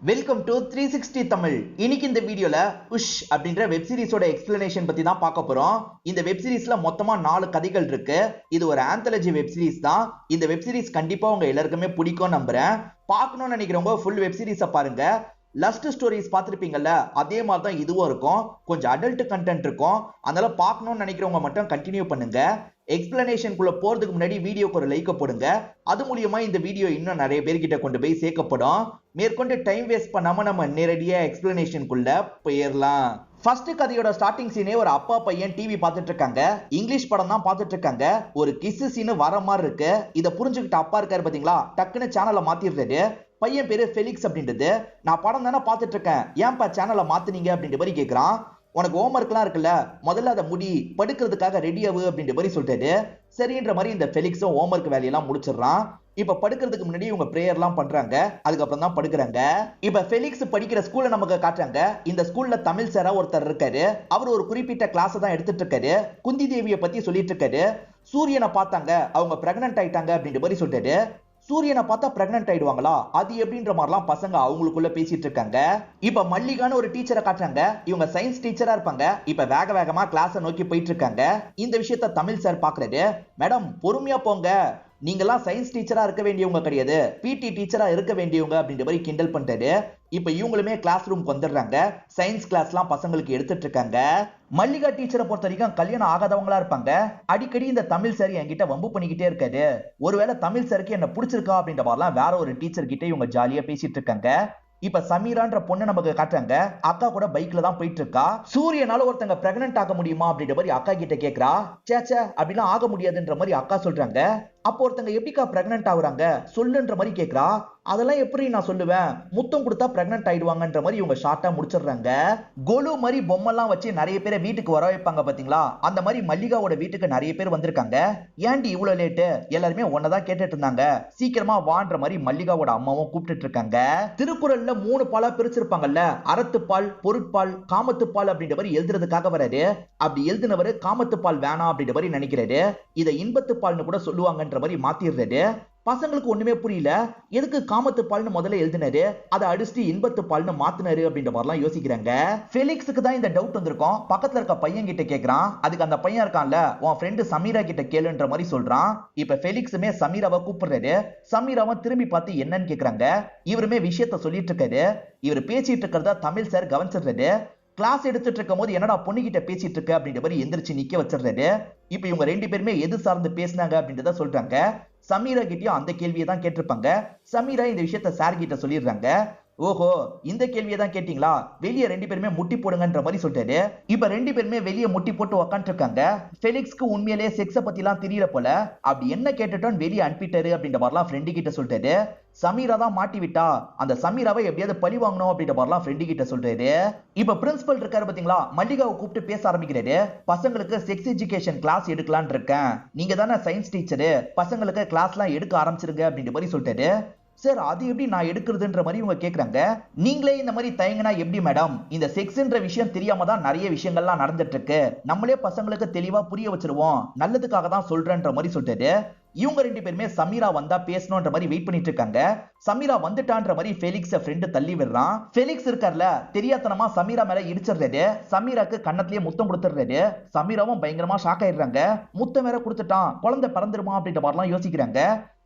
Welcome to 360 Tamil. இன்னைக்கு இந்த வீடியோல உஷ் அப்படின்ற வெப் சீரிஸோட எக்ஸ்பிளனேஷன் பத்தி தான் பார்க்க போறோம். இந்த வெப் சீரிஸ்ல மொத்தமா 4 கதைகள் இருக்கு. இது ஒரு ஆந்தாலஜி வெப் சீரிஸ் தான். இந்த வெப் சீரிஸ் கண்டிப்பா உங்க எல்லாருக்குமே பிடிக்கும் நம்புறேன். பார்க்கணும்னு நினைக்கிறவங்க ஃபுல் வெப் சீரிஸை பாருங்க. லஸ்ட் ஸ்டோரிஸ் பார்த்திருப்பீங்கல்ல, அதே மாதிரி தான் இதுவும் இருக்கும். கொஞ்சம் அடல்ட் கண்டென்ட் இருக்கும். அதனால பார்க்கணும்னு நினைக்கிறவங்க மட்டும் கண்டினியூ பண்ணுங்க. எக்ஸ்பிளனேஷனுக்குள்ள போறதுக்கு முன்னாடி வீடியோக்கு ஒரு லைக் போடுங்க. அது மூலியமா இந்த வீடியோ இன்னும் நிறைய பேர்கிட்ட கொண்டு போய் சேர்க்கப்படும். மேற்கொண்டு டைம் வேஸ்ட் பண்ணாம நம்ம நேரடியா எக்ஸ்பிளனேஷனுக்குள்ள போயிடலாம். ஃபர்ஸ்ட் கதையோட ஸ்டார்டிங் சீனே ஒரு அப்பா பையன் டிவி பார்த்துட்டு இருக்காங்க. இங்கிலீஷ் படம் தான் பார்த்துட்டு இருக்காங்க. ஒரு கிஸ் சீன் வர மாதிரி இருக்கு. இதை புரிஞ்சுக்கிட்ட அப்பா இருக்காரு பாத்தீங்களா, டக்குன்னு சேனலை மாத்திடுறாரு. பையன் பேரு ஃபெலிக்ஸ் அப்படின்றது. நான் படம் தானே பார்த்துட்டு இருக்கேன், ஏன்பா சேனலை மாத்துனீங்க அப்படின்ற மாதிரி கேட்கிறான். உனக்கு ஹோம்ஒர்க்லாம் இருக்குல்ல, முதல்ல அதை முடி, படுக்கிறதுக்காக ரெடி ஆகு அப்படின்ற மாதிரி சொல்லிட்டாரு. சரின்ற மாதிரி இந்த ஃபெலிக்ஸும் ஹோம்ஒர்க் வேலையெல்லாம் முடிச்சிடறான். இப்ப படுக்கிறதுக்கு முன்னாடி இவங்க பிரேயர்லாம் பண்றாங்க. அதுக்கப்புறம் தான் படுக்கிறாங்க. இப்ப ஃபெலிக்ஸ் படிக்கிற ஸ்கூல்ல நமக்கு காட்டுறாங்க. இந்த ஸ்கூல்ல தமிழ் சாரா ஒருத்தர் இருக்காரு. அவர் ஒரு குறிப்பிட்ட கிளாஸ் தான் எடுத்துட்டு இருக்காரு. குந்தி தேவியை பத்தி சொல்லிட்டு இருக்காரு. சூரியனை பார்த்தாங்க, அவங்க பிரெக்னன்ட் ஆயிட்டாங்க அப்படின்ற மாதிரி சொல்லிட்டாரு. சூரியனை பார்த்தா பிரெக்னன்ட் ஆயிடுவாங்களா, அது எப்படின்ற மாதிரிலாம் பசங்க அவங்களுக்குள்ள பேசிட்டு இருக்காங்க. இப்ப மல்லிகான ஒரு டீச்சரை காட்டுறாங்க. இவங்க சயின்ஸ் டீச்சரா இருப்பாங்க. இப்ப வேக வேகமா கிளாஸை நோக்கி போயிட்டு இருக்காங்க. இந்த விஷயத்த தமிழ் சார் பாக்குறாரு. மேடம் பொறுமையா போங்க, நீங்கெல்லாம் சயின்ஸ் டீச்சரா இருக்க வேண்டியவங்க கிடையாது, பிடி டீச்சரா இருக்க வேண்டியவங்க அப்படின்ற மாதிரி கிண்டல் பண்றாரு. இப்ப இவங்களுமே கிளாஸ் ரூம்க்கு வந்துடுறாங்க. சயின்ஸ் கிளாஸ்லாம் பசங்களுக்கு எடுத்துட்டு இருக்காங்க. மல்லிகா டீச்சரை பொறுத்த வரைக்கும் கல்யாணம் ஆகாதவங்களா இருப்பாங்க. அடிக்கடி இந்த தமிழ் சார் என்கிட்ட வம்பு பண்ணிக்கிட்டே இருக்காரு. ஒருவேளை தமிழ் சாருக்கு என்ன பிடிச்சிருக்கா அப்படின்ற மாதிரிலாம் வேற ஒரு டீச்சர் கிட்ட இவங்க ஜாலியா பேசிட்டு இருக்காங்க. இப்ப சமீரான்ற பொண்ணு நமக்கு காட்டுறாங்க. அக்கா கூட பைக்ல தான் போயிட்டு இருக்கா. சூரியனால ஒருத்தங்க பிரெக்னன்ட் ஆக முடியுமா அப்படின்ற மாதிரி அக்கா கிட்ட கேக்குறா. சேச்சே அப்படிலாம் ஆக முடியாதுன்ற மாதிரி அக்கா சொல்றாங்க. அப்போ ஒருத்தங்க எப்படிக்கா பிரெக்னன்ட் ஆகுறாங்க சொல்லுன்ற மாதிரி கேக்குறா. அதெல்லாம் எப்படி நான் சொல்லுவேன், முத்தம் கொடுத்தா பிரெக்னன்ட் ஆயிடுவாங்கன்ற மாதிரி இவங்க ஷார்ட்டா முடிச்சிடுறாங்க. கோலு மாதிரி பொம்மைலாம் வச்சு நிறைய பேரை வீட்டுக்கு வர வைப்பாங்க பாத்தீங்களா, அந்த மாதிரி மல்லிகாவோட வீட்டுக்கு நிறைய பேர் வந்திருக்காங்க. ஏன்டி இவ்வளவு லேட்டு, எல்லாருமே ஒன்னதான் கேட்டுட்டு இருந்தாங்க, சீக்கிரமா வான்ற மாதிரி மல்லிகாவோட அம்மாவும் கூப்பிட்டு இருக்காங்க. திருக்குறள்ல 3 பாலா பிரிச்சிருப்பாங்கல்ல, அறத்துப்பால், பொருட்பால், காமத்துப்பால் அப்படின்ற மாதிரி எழுதுறதுக்காக வராரு. அப்படி எழுதினவரு காமத்துப்பால் வேணாம் அப்படின்ற மாதிரி நினைக்கிறாரு. இதை இன்பத்துப்பால்னு கூட சொல்லுவாங்கன்ற மாதிரி மாத்திடுறாரு. பசங்களுக்கு ஒண்ணுமே புரியல, எதுக்கு காமத்து பால்னு முதல்ல எழுதினாரு, அதை அடிச்சுட்டு இன்பத்து பால்னு மாத்தினாரு அப்படின்ற மாதிரிலாம் யோசிக்கிறாங்க. ஃபெலிக்ஸுக்கு தான் இந்த டவுட் வந்திருக்கும். பக்கத்துல இருக்க பையன் கிட்ட கேக்குறான். அதுக்கு அந்த பையன் இருக்கான்ல, உன் ஃப்ரெண்டு சமீரா கிட்ட கேளுன்ற மாதிரி சொல்றான். இப்ப ஃபெலிக்ஸுமே சமீராவை கூப்பிடுறாரு. சமீராவும் திரும்பி பார்த்து என்னன்னு கேக்குறாங்க. இவருமே விஷயத்த சொல்லிட்டு இருக்காரு. இவர் பேசிட்டு இருக்கிறதா தமிழ் சார் கவனிச்சிடுறாரு. கிளாஸ் எடுத்துட்டு இருக்கும் போது என்னடா பொண்ணு கிட்ட பேசிட்டு இருக்க அப்படின்ற மாதிரி எந்திரிச்சு நிக்க வச்சிடுறாரு. இப்ப இவங்க 2 பேருமே எது சார்ந்து பேசினாங்க அப்படின்றத சொல்றாங்க. சமீரா கிட்டயும் அந்த கேள்வியை தான் கேட்டிருப்பாங்க. சமீரா இந்த விஷயத்த சார் கிட்ட சொல்லிடுறாங்க. ஓஹோ இந்த கேள்வியை தான் கேட்டீங்களா, வெளியே 2 பேருமே முட்டி போடுங்கன்ற மாதிரி சொல்லிட்டாரு. இப்ப 2 பேருமே வெளியே முட்டி போட்டு உக்காந்துட்டு இருக்காங்க. ஃபெலிக்ஸ்க்கு உண்மையிலேயே செக்ஸ பத்தி எல்லாம் தெரியல போல. அப்படி என்ன கேட்டுட்டோன்னு வெளியே அனுப்பிட்டாரு அப்படின்ற மாதிரிலாம் ஃப்ரெண்டு கிட்ட சொல்லிட்டாரு. சமீரா தான் மாட்டி விட்டா, அந்த சமீராவை எப்படியாவது பழி வாங்கணும் அப்படின்ற மாதிரிலாம் ஃப்ரெண்டு கிட்ட சொல்றாரு. இப்ப பிரின்சிபல் இருக்காரு பாத்தீங்களா, மல்லிகாவை கூப்பிட்டு பேச ஆரம்பிக்கிறாரு. பசங்களுக்கு செக்ஸ் எஜுகேஷன் கிளாஸ் எடுக்கலான்னு இருக்கேன், நீங்க தானே சயின்ஸ் டீச்சரு, பசங்களுக்கு கிளாஸ் எல்லாம் எடுக்க ஆரம்பிச்சிருங்க அப்படின்ற மாதிரி சொல்லிட்டாரு. சார் அது எப்படி நான் எடுக்கிறதுன்ற மாதிரி இவங்க கேக்குறாங்க. நீங்களே இந்த மாதிரி தயங்கினா எப்படி மேடம், இந்த செக்ஸ்ன்ற விஷயம் தெரியாம தான் நிறைய விஷயங்கள்லாம் நடந்துட்டு இருக்கு, நம்மளே பசங்களுக்கு தெளிவா புரிய வச்சிருவோம், நல்லதுக்காக தான் சொல்றேன்ற மாதிரி சொல்லிட்டாரு. இவங்க 2 பேருமே சமீரா வந்தா பேசணும்ன்ற மாதிரி வெயிட் பண்ணிட்டு இருக்காங்க. சமீரா வந்துட்டான்ற மாதிரி ஃபெலிக்ஸ் ஃப்ரெண்டு தள்ளி விடுறான். ஃபெலிக்ஸ் இருக்கார்ல, தெரியாதனமா சமீரா மேல இடிச்சிடுறாரு. சமீராக்கு கண்ணத்திலேயே முத்தம் கொடுத்துடுறாரு. சமீராவும் பயங்கரமா ஷாக் ஆயிடுறாங்க. முத்தம் வேற கொடுத்துட்டான், குழந்தை பிறந்துருமா அப்படின்ற மாதிரிலாம் யோசிக்கிறாங்க.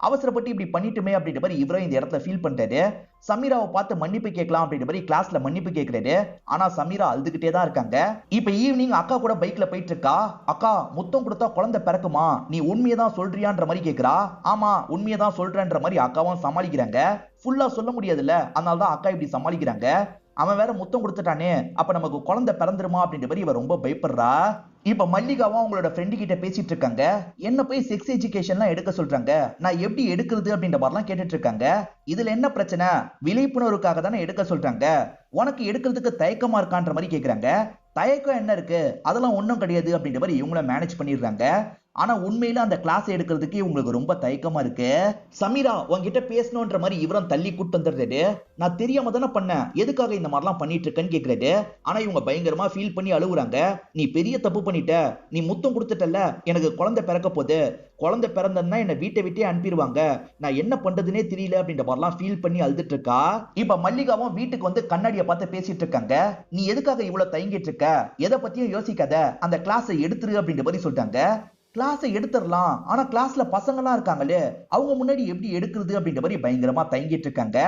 அவசரப்பட்டு இப்படி பண்ணிட்டுமே அப்படின்ற மாதிரி இவரும் இந்த இடத்துல ஃபீல் பண்றாரு. சமீராவை பார்த்து மன்னிப்பு கேட்கலாம் அப்படின்ற மாதிரி கிளாஸ்ல மன்னிப்பு கேட்கிறாரு. ஆனா சமீரா அழுதுகிட்டே தான் இருக்காங்க. இப்ப ஈவினிங் அக்கா கூட பைக்ல போயிட்டு இருக்கா. அக்கா முத்தம் கொடுத்தா குழந்தை பிறக்குமா, நீ உண்மையை தான் சொல்றியான்ற மாதிரி கேக்குறா. ஆமா உண்மையை தான் சொல்றேன்ற மாதிரி அக்காவும் சமாளிக்கிறாங்க. ஃபுல்லா சொல்ல முடியாதுல்ல, அதனால தான் அக்கா இப்படி சமாளிக்கிறாங்க. அவன் வேற முத்தம் கொடுத்துட்டானே, அப்ப நமக்கு குழந்தை பிறந்துருமா அப்படின்ற மாதிரி இவ ரொம்ப பயப்படுறா. இப்ப மல்லிகாவும் அவங்களோட ஃப்ரெண்டு கிட்ட பேசிட்டு இருக்காங்க. என்ன போய் செக்ஸ் எஜுகேஷன்லாம் எடுக்க சொல்றாங்க, நான் எப்படி எடுக்கிறது அப்படின்ற மாதிரிலாம் கேட்டுட்டு இருக்காங்க. இதுல என்ன பிரச்சனை, விழிப்புணர்வுக்காக தானே எடுக்க சொல்றாங்க, உனக்கு எடுக்கிறதுக்கு தயக்கமா இருக்கான்ற மாதிரி கேக்குறாங்க. தயக்கம் என்ன இருக்கு, அதெல்லாம் ஒண்ணும் கிடையாது அப்படின்ற மாதிரி இவங்கள மேனேஜ் பண்ணிடுறாங்க. ஆனா உண்மையில அந்த கிளாஸ் எடுக்கிறதுக்கு உங்களுக்கு ரொம்ப தயக்கமா இருக்கு. சமீரா உன்கிட்ட பேசணும்ன்ற மாதிரி இவரும் தள்ளி கூட்டு வந்துடுறாரு. நான் தெரியாம தானே பண்ணேன், எதுக்காக இந்த மாதிரிலாம் பண்ணிட்டு இருக்கேன்னு கேக்குறாரு. ஆனா இவங்க பயங்கரமா ஃபீல் பண்ணி அழுகுறாங்க. நீ பெரிய தப்பு பண்ணிட்ட, நீ முத்தம் கொடுத்துட்டல, எனக்கு குழந்தை பிறக்க போகுது, குழந்தை பிறந்ததுன்னா என்ன வீட்டை விட்டே அனுப்பிடுவாங்க, நான் என்ன பண்றதுனே தெரியல அப்படின்ற மாதிரிலாம் ஃபீல் பண்ணி அழுதுட்டு இருக்கா. இப்ப மல்லிகாவும் வீட்டுக்கு வந்து கண்ணாடியை பார்த்து பேசிட்டு இருக்காங்க. நீ எதுக்காக இவ்வளவு தயங்கிட்டு இருக்க, எதை பத்தியும் யோசிக்காத, அந்த கிளாஸை எடுத்துரு அப்படின்ற மாதிரி சொல்லிட்டாங்க. கிளாஸை எடுத்துடலாம், ஆனா கிளாஸ்ல பசங்க எல்லாம் இருக்காங்களே, அவங்க முன்னாடி எப்படி எடுக்கிறது அப்படின்ற மாதிரி பயங்கரமா தயங்கிட்டு இருக்காங்க.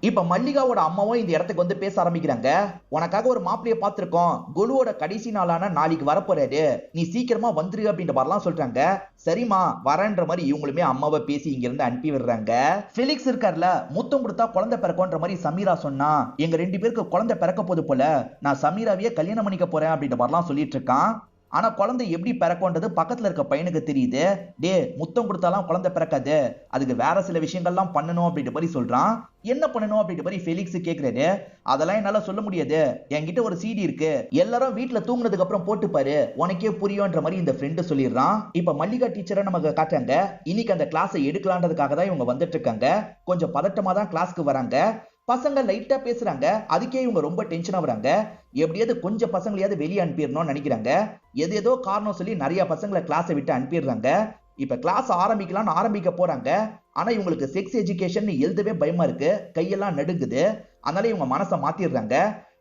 இப்ப மல்லிகாவோட அம்மாவும் இந்த இடத்துக்கு வந்து பேச ஆரம்பிக்கிறாங்க. உனக்காக ஒரு மாப்பிளைய பார்த்திருக்கோம், குலுவோட கடைசி நாளான நாளைக்கு வரப்போறாரு, நீ சீக்கிரமா வந்துரு அப்படின்ற மாதிரிலாம் சொல்றாங்க. சரிமா வரேன்ற மாதிரி இவங்களுமே அம்மாவை பேசி இங்க இருந்து அனுப்பி விடுறாங்க. ஃபெலிக்ஸ் இருக்கார்ல, முத்தம் கொடுத்தா குழந்தை பிறக்கும்ன்ற மாதிரி சமீரா சொன்னா, எங்க 2 பேருக்கு குழந்தை பிறக்க போது போல, நான் சமீராவையே கல்யாணம் பண்ணிக்க போறேன் அப்படின்ற மாதிரிலாம் சொல்லிட்டு இருக்கான். ஆனா குழந்தை எப்படி பிறக்கும்ன்றது பக்கத்துல இருக்க பையனுக்கு தெரியுது. டே முத்தம் கொடுத்தாலாம் குழந்தை பிறக்காது, அதுக்கு வேற சில விஷயங்கள்லாம் பண்ணணும் அப்படின்ற மாதிரி சொல்றான். என்ன பண்ணணும் அப்படின்ற மாதிரி ஃபெலிக்ஸ் கேக்குறாரு. அதெல்லாம் என்னால சொல்ல முடியாது, என்கிட்ட ஒரு சிடி இருக்கு, எல்லாரும் வீட்டுல தூங்குனதுக்கு அப்புறம் போட்டு பாரு, உனக்கே புரியும்ன்ற மாதிரி இந்த ஃப்ரெண்டு சொல்லிடுறான். இப்ப மல்லிகா டீச்சரை நமக்கு காட்டுறாங்க. இன்னைக்கு அந்த கிளாஸை எடுக்கலான்றதுக்காக தான் இவங்க வந்துட்டு இருக்காங்க. கொஞ்சம் பதட்டமா தான் கிளாஸ்க்கு வராங்க. பசங்க லைட்டா பேசுறாங்க, அதுக்கே இவங்க ரொம்ப டென்ஷனா வராங்க. எப்படியாவது கொஞ்சம் பசங்களையாவது வெளியே அனுப்பிடணும்னு நினைக்கிறாங்க. ஏதோ காரணம் சொல்லி நிறைய பசங்களை கிளாஸை விட்டு அனுப்பிடுறாங்க. இப்ப கிளாஸ் ஆரம்பிக்கலாம்னு ஆரம்பிக்க போறாங்க. ஆனா இவங்களுக்கு செக்ஸ் எஜுகேஷன் எழுதவே பயமா இருக்கு, கையெல்லாம் நடுங்குது. அதனால இவங்க மனசை மாத்திடுறாங்க.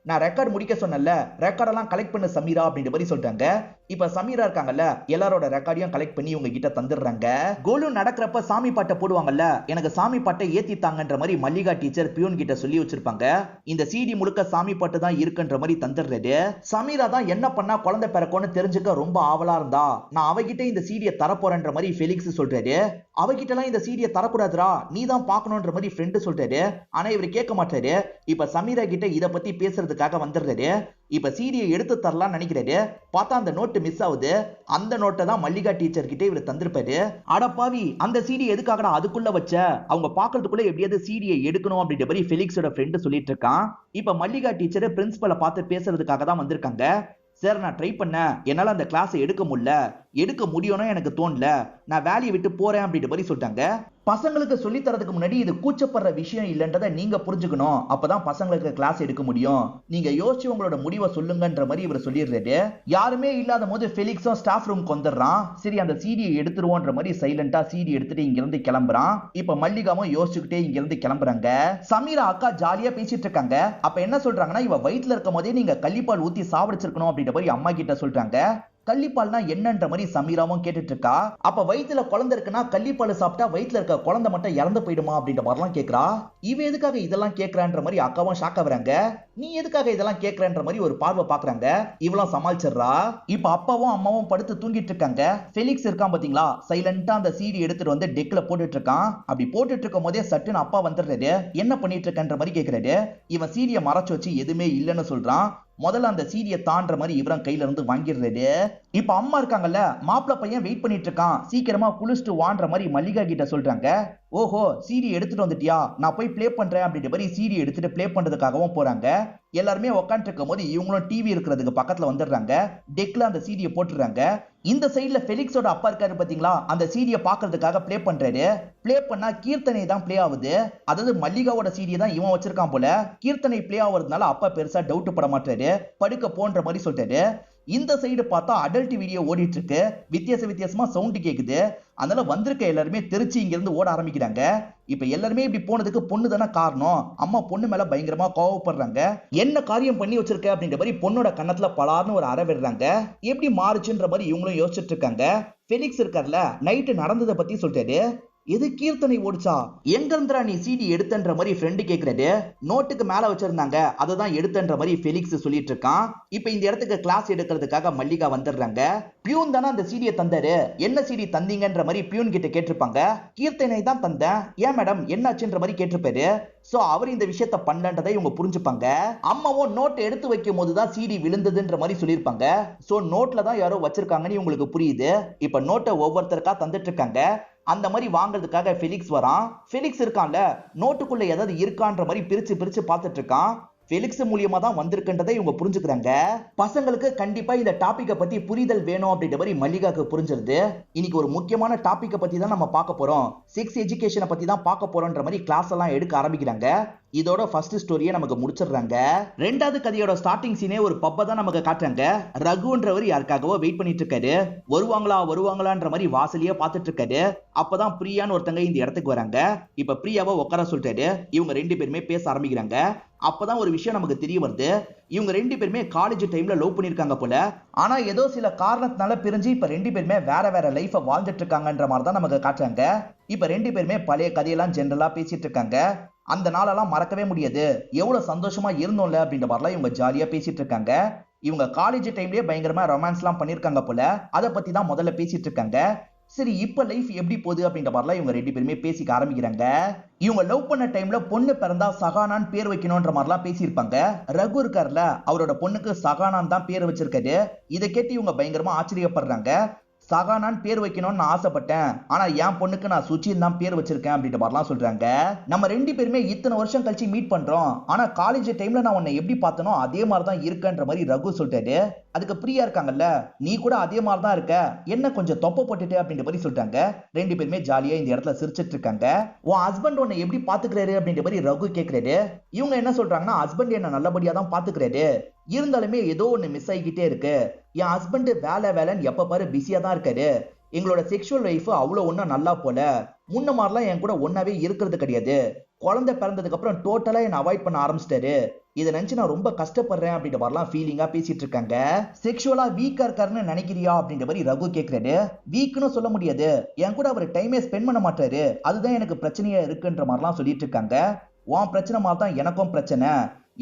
நான் ரெக்கார்ட் முடிக்க சொன்னல, ரெக்கார்டெல்லாம் கலெக்ட் பண்ண சமீரா அப்படின்ற மாதிரி சொல்றாங்க. இப்ப சமீரா இருக்காங்கல்ல, எல்லாரோட ரெக்கார்டையும் கலெக்ட் பண்ணி இவங்க கிட்ட தந்துடுறாங்க. கோலு நடக்கிறப்ப சாமி பாட்டை போடுவாங்கல்ல, எனக்கு சாமி பாட்டை ஏத்தித்தாங்கன்ற மாதிரி மல்லிகா டீச்சர் பியூன் கிட்ட சொல்லி வச்சிருப்பாங்க. இந்த சிடி முழுக்க சாமி பாட்டு தான் இருக்குன்ற மாதிரி தந்துடுறது. சமீரா தான் என்ன பண்ணா குழந்தை பிறக்கும்னு தெரிஞ்சுக்க ரொம்ப ஆவலா இருந்தா, நான் அவகிட்ட இந்த சீடியை தரப்போறேன்ற மாதிரி ஃபெலிக்ஸ் சொல்றாரு. அவகிட்ட எல்லாம் இந்த சீடியை தரக்கூடாதுரா, நீ தான் பாக்கணும்ன்ற மாதிரி ஃப்ரெண்டு சொல்றாரு. ஆனா இவர் கேட்க மாட்டாரு. இப்ப சமீரா கிட்ட இத பத்தி பேசுறதுக்காக வந்துடுறாரு. இப்ப சீடியை எடுத்து தரலாம்னு நினைக்கிறாரு. பார்த்தா அந்த நோட்டு மிஸ் ஆகுது. அந்த நோட்டை தான் மல்லிகா டீச்சர் கிட்ட இவர் தந்திருப்பாரு. அடப்பாவி, அந்த சீடி எதுக்காகடா அதுக்குள்ள வச்ச, அவங்க பாக்குறதுக்குள்ள எப்படியாவது சீடியை எடுக்கணும் அப்படின்ற மாதிரி ஃபெலிக்ஸோட ஃப்ரெண்டு சொல்லிட்டு இருக்கான். இப்ப மல்லிகா டீச்சர் பிரின்சிபலை பார்த்து பேசுறதுக்காக தான் வந்திருக்காங்க. சார் நான் ட்ரை பண்ணேன், என்னால அந்த கிளாஸை எடுக்க முடியல, எடுக்க முடியும்னு எனக்கு தோணல, நான் வேலையை விட்டு போறேன் அப்படின்ற மாதிரி சொல்லிட்டாங்க. பசங்களுக்கு சொல்லி தரதுக்கு முன்னாடி இது கூச்சப்படுற விஷயம் இல்லைன்றதை நீங்க புரிஞ்சுக்கணும், அப்பதான் பசங்களுக்கு கிளாஸ் எடுக்க முடியும், நீங்க யோசிச்சு உங்களோட முடிவை சொல்லுங்கன்ற மாதிரி இவர் சொல்லிடுறாரு. யாருமே இல்லாத போது ஃபெலிக்ஸும் ஸ்டாஃப் ரூம்க்கு வந்துடுறான். சரி அந்த சீடியை எடுத்துருவோன்ற மாதிரி சைலண்டா சீடி எடுத்துட்டு இங்க இருந்து கிளம்புறான். இப்ப மல்லிகாவும் யோசிச்சுக்கிட்டே இங்க இருந்து கிளம்புறாங்க. சமீரா அக்கா ஜாலியா பேசிட்டு இருக்காங்க. அப்ப என்ன சொல்றாங்கன்னா, இவ வயிற்றுல இருக்கும் போதே நீங்க கள்ளிப்பால் ஊத்தி சாவடிச்சிருக்கணும் அப்படின்ற மாதிரி அம்மா கிட்ட சொல்றாங்க. கள்ளிப்பால்னா என்னன்ற மாதிரி சமீராவும் கேட்டுட்டு இருக்கா. அப்ப வயிற்றுல குழந்தை இருக்குன்னா கள்ளிப்பால் சாப்பிட்டா வயிற்றுல இருக்க குழந்தை மட்டும் இறந்து போயிடுமா அப்படின்ற மாதிரிலாம் கேட்கிறா. இவ எதுக்காக இதெல்லாம் கேட்கறான்ற மாதிரி அக்காவும் ஷாக்கா வராங்க. நீ எதுக்காக இதெல்லாம் கேட்கறன்ற மாதிரி ஒரு பார்வை பாக்குறாங்க. இவளும் சமாளிச்சிடுறா. இப்ப அப்பாவும் அம்மாவும் படுத்து தூங்கிட்டு இருக்காங்க. ஃபெலிக்ஸ் இருக்கான் பாத்தீங்களா, சைலண்டா அந்த சீடி எடுத்துட்டு வந்து டெக்ல போட்டுட்டு இருக்கான். அப்படி போட்டுட்டு இருக்கும் போதே சட்டுன்னு அப்பா வந்துடுறாரு. என்ன பண்ணிட்டு இருக்கன்ற மாதிரி கேட்கிறாரு. இவன் சீடியை மறைச்சு வச்சு எதுவுமே இல்லைன்னு சொல்றான். முதல்ல அந்த சீடியை தாண்ட மாதிரி இவரம் கையில இருந்து வாங்கிடுறாரு. இப்ப அம்மா இருக்காங்கல்ல, மாப்பிள்ள பையன் வெயிட் பண்ணிட்டு இருக்கான், சீக்கிரமா குளிச்சுட்டு வான்ற மாதிரி மல்லிகா கிட்ட சொல்றாங்க. ஓஹோ சீடி எடுத்துட்டு வந்துட்டியா, நான் போய் பிளே பண்றேன் அப்படின்ற மாதிரி சீடி எடுத்துட்டு பிளே பண்றதுக்காகவும் போறாங்க. எல்லாருமே உட்காந்து இருக்கும் போது இவங்களும் டிவி இருக்கிறதுக்கு பக்கத்துல வந்துடுறாங்க. டெக்ல அந்த சீடியை போட்டுறாங்க. இந்த சைடுல ஃபெலிக்ஸோட அப்பா இருக்காரு பாத்தீங்களா, அந்த சீடியை பாக்குறதுக்காக பிளே பண்றாரு. பிளே பண்ணா கீர்த்தனை தான் பிளே ஆகுது. அதாவது மல்லிகாவோட சீடியை தான் இவன் வச்சிருக்கான் போல. கீர்த்தனை பிளே ஆகுறதுனால அப்பா பெருசா டவுட் பட மாட்டாரு, படுக்க போன்ற மாதிரி சொல்றாரு. இந்த சைடு பார்த்தா அடல்ட் வீடியோ ஓடிட்டு இருக்கு. வித்தியாசமா சவுண்ட் கேக்குது. அதனால வந்திருக்க எல்லாருமே தெரிச்சு இங்க இருந்து ஓட ஆரம்பிக்கிறாங்க. இப்ப எல்லாருமே இப்படி போனதுக்கு பொண்ணு தானே காரணம். அம்மா பொண்ணு மேல பயங்கரமா கோவப்படுறாங்க. என்ன காரியம் பண்ணி வச்சிருக்க அப்படின்ற மாதிரி பொண்ணோட கண்ணத்துல பலார்னு ஒரு அறை விடுறாங்க. எப்படி மாறுச்சுன்ற மாதிரி இவங்களும் யோசிச்சுட்டு இருக்காங்க. ஃபெலிக்ஸ் இருக்கார்ல, நைட்டு நடந்ததை பத்தி சொல்றாரு. எது கீர்த்தனை ஓடிச்சா, எங்க இருந்துடா நீ சீடி எடுத்தன்ற மாதிரி ஃப்ரெண்டு கேக்குறாரு. நோட்டுக்கு மேல வச்சிருந்தாங்க, அதை தான் எடுத்தன்ற மாதிரி ஃபெலிக்ஸ் சொல்லிட்டு இருக்கான். இப்ப இந்த இடத்துக்கு கிளாஸ் எடுக்கிறதுக்காக மல்லிகா வந்துடுறாங்க. பியூன் தானே அந்த சீடியை தந்தாரு, என்ன சீடி தந்தீங்கன்ற மாதிரி பியூன் கிட்ட கேட்டிருப்பாங்க. கீர்த்தனை தான் தந்தேன், ஏன் மேடம் என்னாச்சுன்ற மாதிரி கேட்டிருப்பாரு. சோ அவர் இந்த விஷயத்த பண்ணன்றதை இவங்க புரிஞ்சுப்பாங்க. அம்மாவும் நோட் எடுத்து வைக்கும் போதுதான் சீடி விழுந்ததுன்ற மாதிரி சொல்லியிருப்பாங்க. சோ நோட்ல தான் யாரோ வச்சிருக்காங்கன்னு இவங்களுக்கு புரியுது. இப்ப நோட்டை ஒவ்வொருத்தருக்கா தந்துட்டு இருக்காங்க. அந்த மாதிரி வாங்குறதுக்காக ஃபெலிக்ஸ் வரான். ஃபெலிக்ஸ் இருக்கான்ல, நோட்டுக்குள்ள ஏதாவது இருக்கான்ற மாதிரி பிரிச்சு பார்த்துட்டு இருக்கான். ஃபெலிக்ஸ் மூலியமா தான் வந்திருக்குன்றதை இவங்க புரிஞ்சுக்கிறாங்க. பசங்களுக்கு கண்டிப்பா இந்த டாபிக்கை பத்தி புரிதல் வேணும் அப்படின்ற மாதிரி மல்லிகாக்கு புரிஞ்சிருது. இன்னைக்கு ஒரு முக்கியமான டாபிக்கை பத்தி தான் நம்ம பார்க்க போறோம். செக்ஸ் எஜுகேஷனை பத்தி தான் பார்க்க போறோம்ன்ற மாதிரி கிளாஸ் எல்லாம் எடுக்க ஆரம்பிக்கிறாங்க. இதோட ஃபர்ஸ்ட் ஸ்டோரியை நமக்கு முடிச்சிடுறாங்க. ரெண்டாவது கதையோட ஸ்டார்டிங் சீனே ஒரு பப்பை தான் நமக்கு காட்டுறாங்க. ரகுன்றவர் யாருக்காகவோ வெயிட் பண்ணிட்டு இருக்காரு. வருவாங்களான்ற மாதிரி வாசலையே பார்த்துட்டு இருக்காரு. அப்பதான் பிரியான்னு ஒருத்தங்க இந்த இடத்துக்கு வராங்க. இப்ப பிரியாவை உட்கார சொல்லிட்டாரு. இவங்க ரெண்டு பேருமே பேச ஆரம்பிக்கிறாங்க. அப்பதான் ஒரு விஷயம் நமக்கு தெரிய வருது. இவங்க ரெண்டு பேருமே காலேஜ் டைம்ல லவ் பண்ணிருக்காங்க போல. ஆனா ஏதோ சில காரணத்தினால பிரிஞ்சு இப்ப ரெண்டு பேருமே வேற வேற லைஃப வாழ்ந்துட்டு இருக்காங்கன்ற மாதிரி தான் நமக்கு காட்டுறாங்க. இப்ப ரெண்டு பேருமே பழைய கதையெல்லாம் ஜெனரலா பேசிட்டு இருக்காங்க. அந்த நாளெல்லாம் மறக்கவே முடியாது, எவ்வளவு சந்தோஷமா இருந்தோம்ல அப்படின்ற மாதிரிலாம் இவங்க ஜாலியா பேசிட்டு இருக்காங்க. இவங்க காலேஜ் டைம்லயே பயங்கரமா ரொமான்ஸ் எல்லாம் பண்ணிருக்காங்க போல. அதை பத்தி தான் முதல்ல பேசிட்டு இருக்காங்க. சரி, இப்ப லைஃப் எப்படி போகுது அப்படின்ற மாதிரிலாம் இவங்க ரெண்டு பேருமே பேசிக்க ஆரம்பிக்கிறாங்க. இவங்க லவ் பண்ண டைம்ல பொண்ணு பிறந்தா சகானான்னு பேர் வைக்கணும்ன்ற மாதிரிலாம் பேசியிருப்பாங்க. ரகு இருக்காருல, அவரோட பொண்ணுக்கு சகானான் தான் பேர் வச்சிருக்காரு. இதை கேட்டு இவங்க பயங்கரமா ஆச்சரியப்படுறாங்க. சகானான் பேர் வைக்கணும்னு ஆசைப்பட்டேன், ஆனா என் பொண்ணுக்கு நான் சுச்சின் தான் பேர் வச்சிருக்கேன் அப்படின்ற மாதிரிலாம் சொல்றாங்க. நம்ம ரெண்டு பேருமே இத்தனை வருஷம் கழிச்சு மீட் பண்றோம், ஆனா காலேஜ் டைம்ல நான் உன்னை எப்படி பார்த்தனோ அதே மாதிரி தான் இருக்கன்ற மாதிரி ரகு சொல்லிட்டாரு. அதுக்கு பிரியா இருக்காங்கல்ல, நீ கூட அதே மாதிரி தான் இருக்க, என்ன கொஞ்சம் தொப்ப போட்டுட்டு அப்படின்ற மாதிரி சொல்றாங்க. ரெண்டு பேருமே ஜாலியா இந்த இடத்துல சிரிச்சிட்டு இருக்காங்க. உன் ஹஸ்பண்ட் உன்னை எப்படி பாத்துக்கிறாரு அப்படின்ற மாதிரி ரகு கேட்கிறாரு. இவங்க என்ன சொல்றாங்கன்னா, ஹஸ்பண்ட் என்ன நல்லபடியா தான் பாத்துக்கிறாரு, இருந்தாலுமே ஏதோ ஒண்ணு மிஸ் ஆகிக்கிட்டே இருக்கு. என் ஹஸ்பண்ட் வேலைன்னு எப்ப பாரு பிஸியா தான் இருக்காரு. எங்களோட செக்ஷுவல் லைஃப் அவ்வளவு ஒன்னும் நல்லா போல. முன்ன மாதிரிலாம் என் கூட ஒன்னாவே இருக்கிறது கிடையாது. குழந்தை பிறந்ததுக்கு அப்புறம் டோட்டலா என்ன அவாய்ட் பண்ண ஆரம்பிச்சிட்டாரு. இதை நினைச்சு நான் ரொம்ப கஷ்டப்படுறேன் அப்படின்ற மாதிரிலாம் ஃபீலிங்கா பேசிட்டு இருக்காங்க. செக்ஷுவலா வீக்கா இருக்காருன்னு நினைக்கிறியா அப்படின்ற மாதிரி ரகு கேட்கிறாரு. வீக்னு சொல்ல முடியாது, என் கூட அவர் டைமே ஸ்பெண்ட் பண்ண மாட்டாரு, அதுதான் எனக்கு பிரச்சனையா இருக்குன்ற மாதிரிலாம் சொல்லிட்டு இருக்காங்க. உன் பிரச்சனை மாதிரி தான் எனக்கும் பிரச்சனை.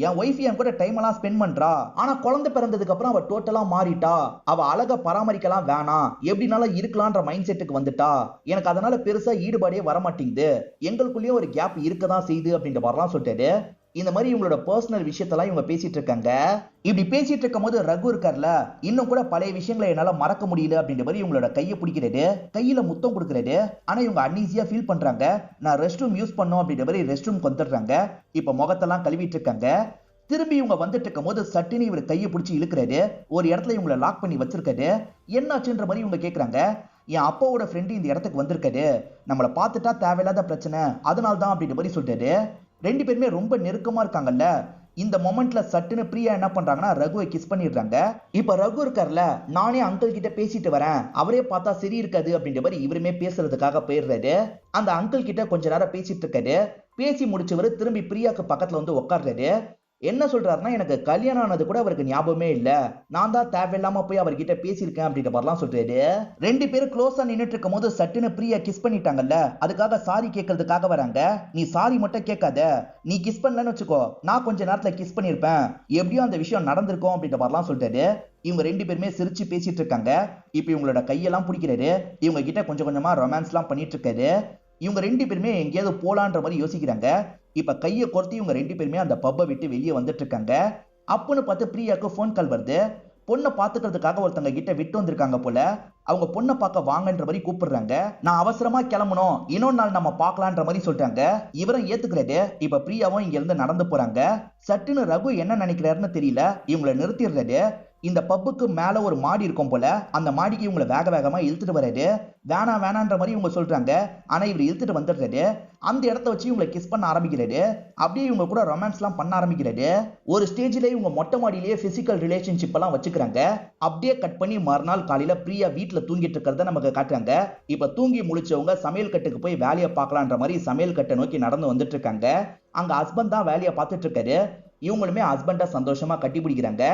என் ஒய்ஃப் என் கூட டைம் எல்லாம் ஸ்பெண்ட் பண்றா, ஆனா குழந்தை பிறந்ததுக்கு அப்புறம் அவ டோட்டலா மாறிட்டா. அவ அழகா பராமரிக்கலாம் வேணாம், எப்படினாலும் இருக்கலான்ற மைண்ட் செட்டுக்கு வந்துட்டா. எனக்கு அதனால பெருசா ஈடுபாடே வர மாட்டேங்குது. எங்களுக்குள்ளேயே ஒரு கேப் இருக்கதான் செய்யுது அப்படின்ற மாதிரிலாம் சொல்லிட்டாரு. இந்த மாதிரி இவங்களோட பர்சனல் விஷயத்தெல்லாம் இவங்க பேசிட்டு இருக்காங்க. இப்படி பேசிட்டு இருக்கும் போது ரகு இருக்கார்ல, இன்னும் கூட பழைய விஷயங்களை என்னால மறக்க முடியல அப்படின்ற மாதிரி இவங்களோட கையை பிடிக்கிறாரு. கையில முத்தம் கொடுக்கறாரு. ஆனா இவங்க அன்ஈஸியா ஃபீல் பண்றாங்க. நான் ரெஸ்ட் ரூம் யூஸ் பண்ணோம் அப்படின்ற மாதிரி ரெஸ்ட் ரூம் வந்துடுறாங்க. இப்ப முகத்தெல்லாம் கழுவிட்டு இருக்காங்க. திரும்பி இவங்க வந்துட்டு இருக்கும் போது சட்டினி இவர் கையை பிடிச்சி இழுக்கிறாரு. ஒரு இடத்துல இவங்களை லாக் பண்ணி வச்சிருக்காரு. என்னாச்சுன்ற மாதிரி இவங்க கேட்கறாங்க. என் அப்பாவோட ஃப்ரெண்டு இந்த இடத்துக்கு வந்திருக்காரு, நம்மளை பார்த்துட்டா தேவையில்லாத பிரச்சனை, அதனால தான் அப்படின்ற மாதிரி சொல்லிட்டாரு. ரெண்டு பேருமே ரொம்ப நெருக்கமா இருக்காங்கல்ல. இந்த மொமெண்ட்ல சட்டுன்னு பிரியா என்ன பண்றாங்கன்னா ரகுவை கிஸ் பண்ணிடுறாங்க. இப்ப ரகு இருக்கார்ல, நானே அங்கிள் கிட்ட பேசிட்டு வரேன், அவரே பார்த்தா சரி இருக்காது அப்படின்ற மாதிரி இவருமே பேசுறதுக்காக போயிடுறாரு. அந்த அங்கிள் கிட்ட கொஞ்ச நேரம் பேசிட்டு இருக்காரு. பேசி முடிச்சவரு திரும்பி பிரியாக்கு பக்கத்துல வந்து உட்கார்றாரு. என்ன சொல்றாருன்னா, எனக்கு கல்யாணம் ஆனது கூட அவருக்கு ஞாபகமே இல்ல, நான் தான் தேவையில்லாம போய் அவர்கிட்ட பேசியிருக்கேன் அப்படின்ற மாதிரிலாம் சொல்றாரு. ரெண்டு பேரும் க்ளோஸா நின்னுட்டு இருக்கும் போது சட்டுன்னு பிரியா கிஸ் பண்ணிட்டாங்கல்ல, அதுக்காக சாரி கேட்கறதுக்காக வராங்க. நீ சாரி மட்டும் கேட்காத, நீ கிஸ் பண்ணலன்னு வச்சுக்கோ, நான் கொஞ்ச நேரத்துல கிஸ் பண்ணிருப்பேன், எப்படியும் அந்த விஷயம் நடந்திருக்கும் அப்படின்ற மாதிரிலாம் சொல்றாரு. இவங்க ரெண்டு பேருமே சிரிச்சு பேசிட்டு இருக்காங்க. இப்ப இவங்களோட கையெல்லாம் பிடிக்கிறாரு. இவங்க கிட்ட கொஞ்சம் கொஞ்சமா ரொமான்ஸ் எல்லாம் பண்ணிட்டு இருக்காரு. இவங்க ரெண்டு பேருமே எங்கேயாவது போலான்ற மாதிரி யோசிக்கிறாங்க. இப்ப கையை கோர்த்து இவங்க ரெண்டு பேருமே அந்த பப்பை விட்டு வெளியே வந்துட்டு இருக்காங்க. அப்பன்னு பார்த்து பிரியாக்கு போன் கால் வருது. பொண்ணை பாத்துக்கிறதுக்காக ஒருத்தங்க கிட்ட விட்டு வந்திருக்காங்க போல. அவங்க பொண்ணை பார்க்க வாங்கன்ற மாதிரி கூப்பிடுறாங்க. நான் அவசரமா கிளம்பணும், இன்னொரு நாள் நம்ம பார்க்கலான்ற மாதிரி சொல்றாங்க. இவரும் ஏத்துக்கிறாரு. இப்ப பிரியாவும் இங்க இருந்து நடந்து போறாங்க. சட்டுன்னு ரகு என்ன நினைக்கிறாருன்னு தெரியல, இவங்களை நிறுத்திடுறாரு. இந்த பப்புக்கு மேல ஒரு மாடி இருக்கும் போல, அந்த மாடிக்கு இவங்களை வேக வேகமா இழுத்துட்டு வராரு. வேணான்ற மாதிரி இவங்க சொல்றாங்க. ஆனா இவர் இழுத்துட்டு வந்துடுறாரு. அந்த இடத்த வச்சு இவங்களை கிஸ் பண்ண ஆரம்பிக்கிறாரு. அப்படியே இவங்க கூட ரொமான்ஸ் எல்லாம் பண்ண ஆரம்பிக்கிறாரு. ஒரு ஸ்டேஜ்ல இவங்க மொட்டை மாடியிலேயே பிசிக்கல் ரிலேஷன்ஷிப் எல்லாம் வச்சுக்கிறாங்க. அப்படியே கட் பண்ணி மறுநாள் காலையில பிரியா வீட்டுல தூங்கிட்டு இருக்கிறத நமக்கு காட்டுறாங்க. இப்ப தூங்கி முழிச்சவங்க சமையல் கட்டுக்கு போய் வேலையை பார்க்கலான்ற மாதிரி சமையல் கட்டை நோக்கி நடந்து வந்துட்டு இருக்காங்க. அங்க ஹஸ்பண்ட் தான் வேலையை பார்த்துட்டு இருக்காரு. இவங்களுமே ஹஸ்பண்டா சந்தோஷமா கட்டி பிடிக்கிறாங்க.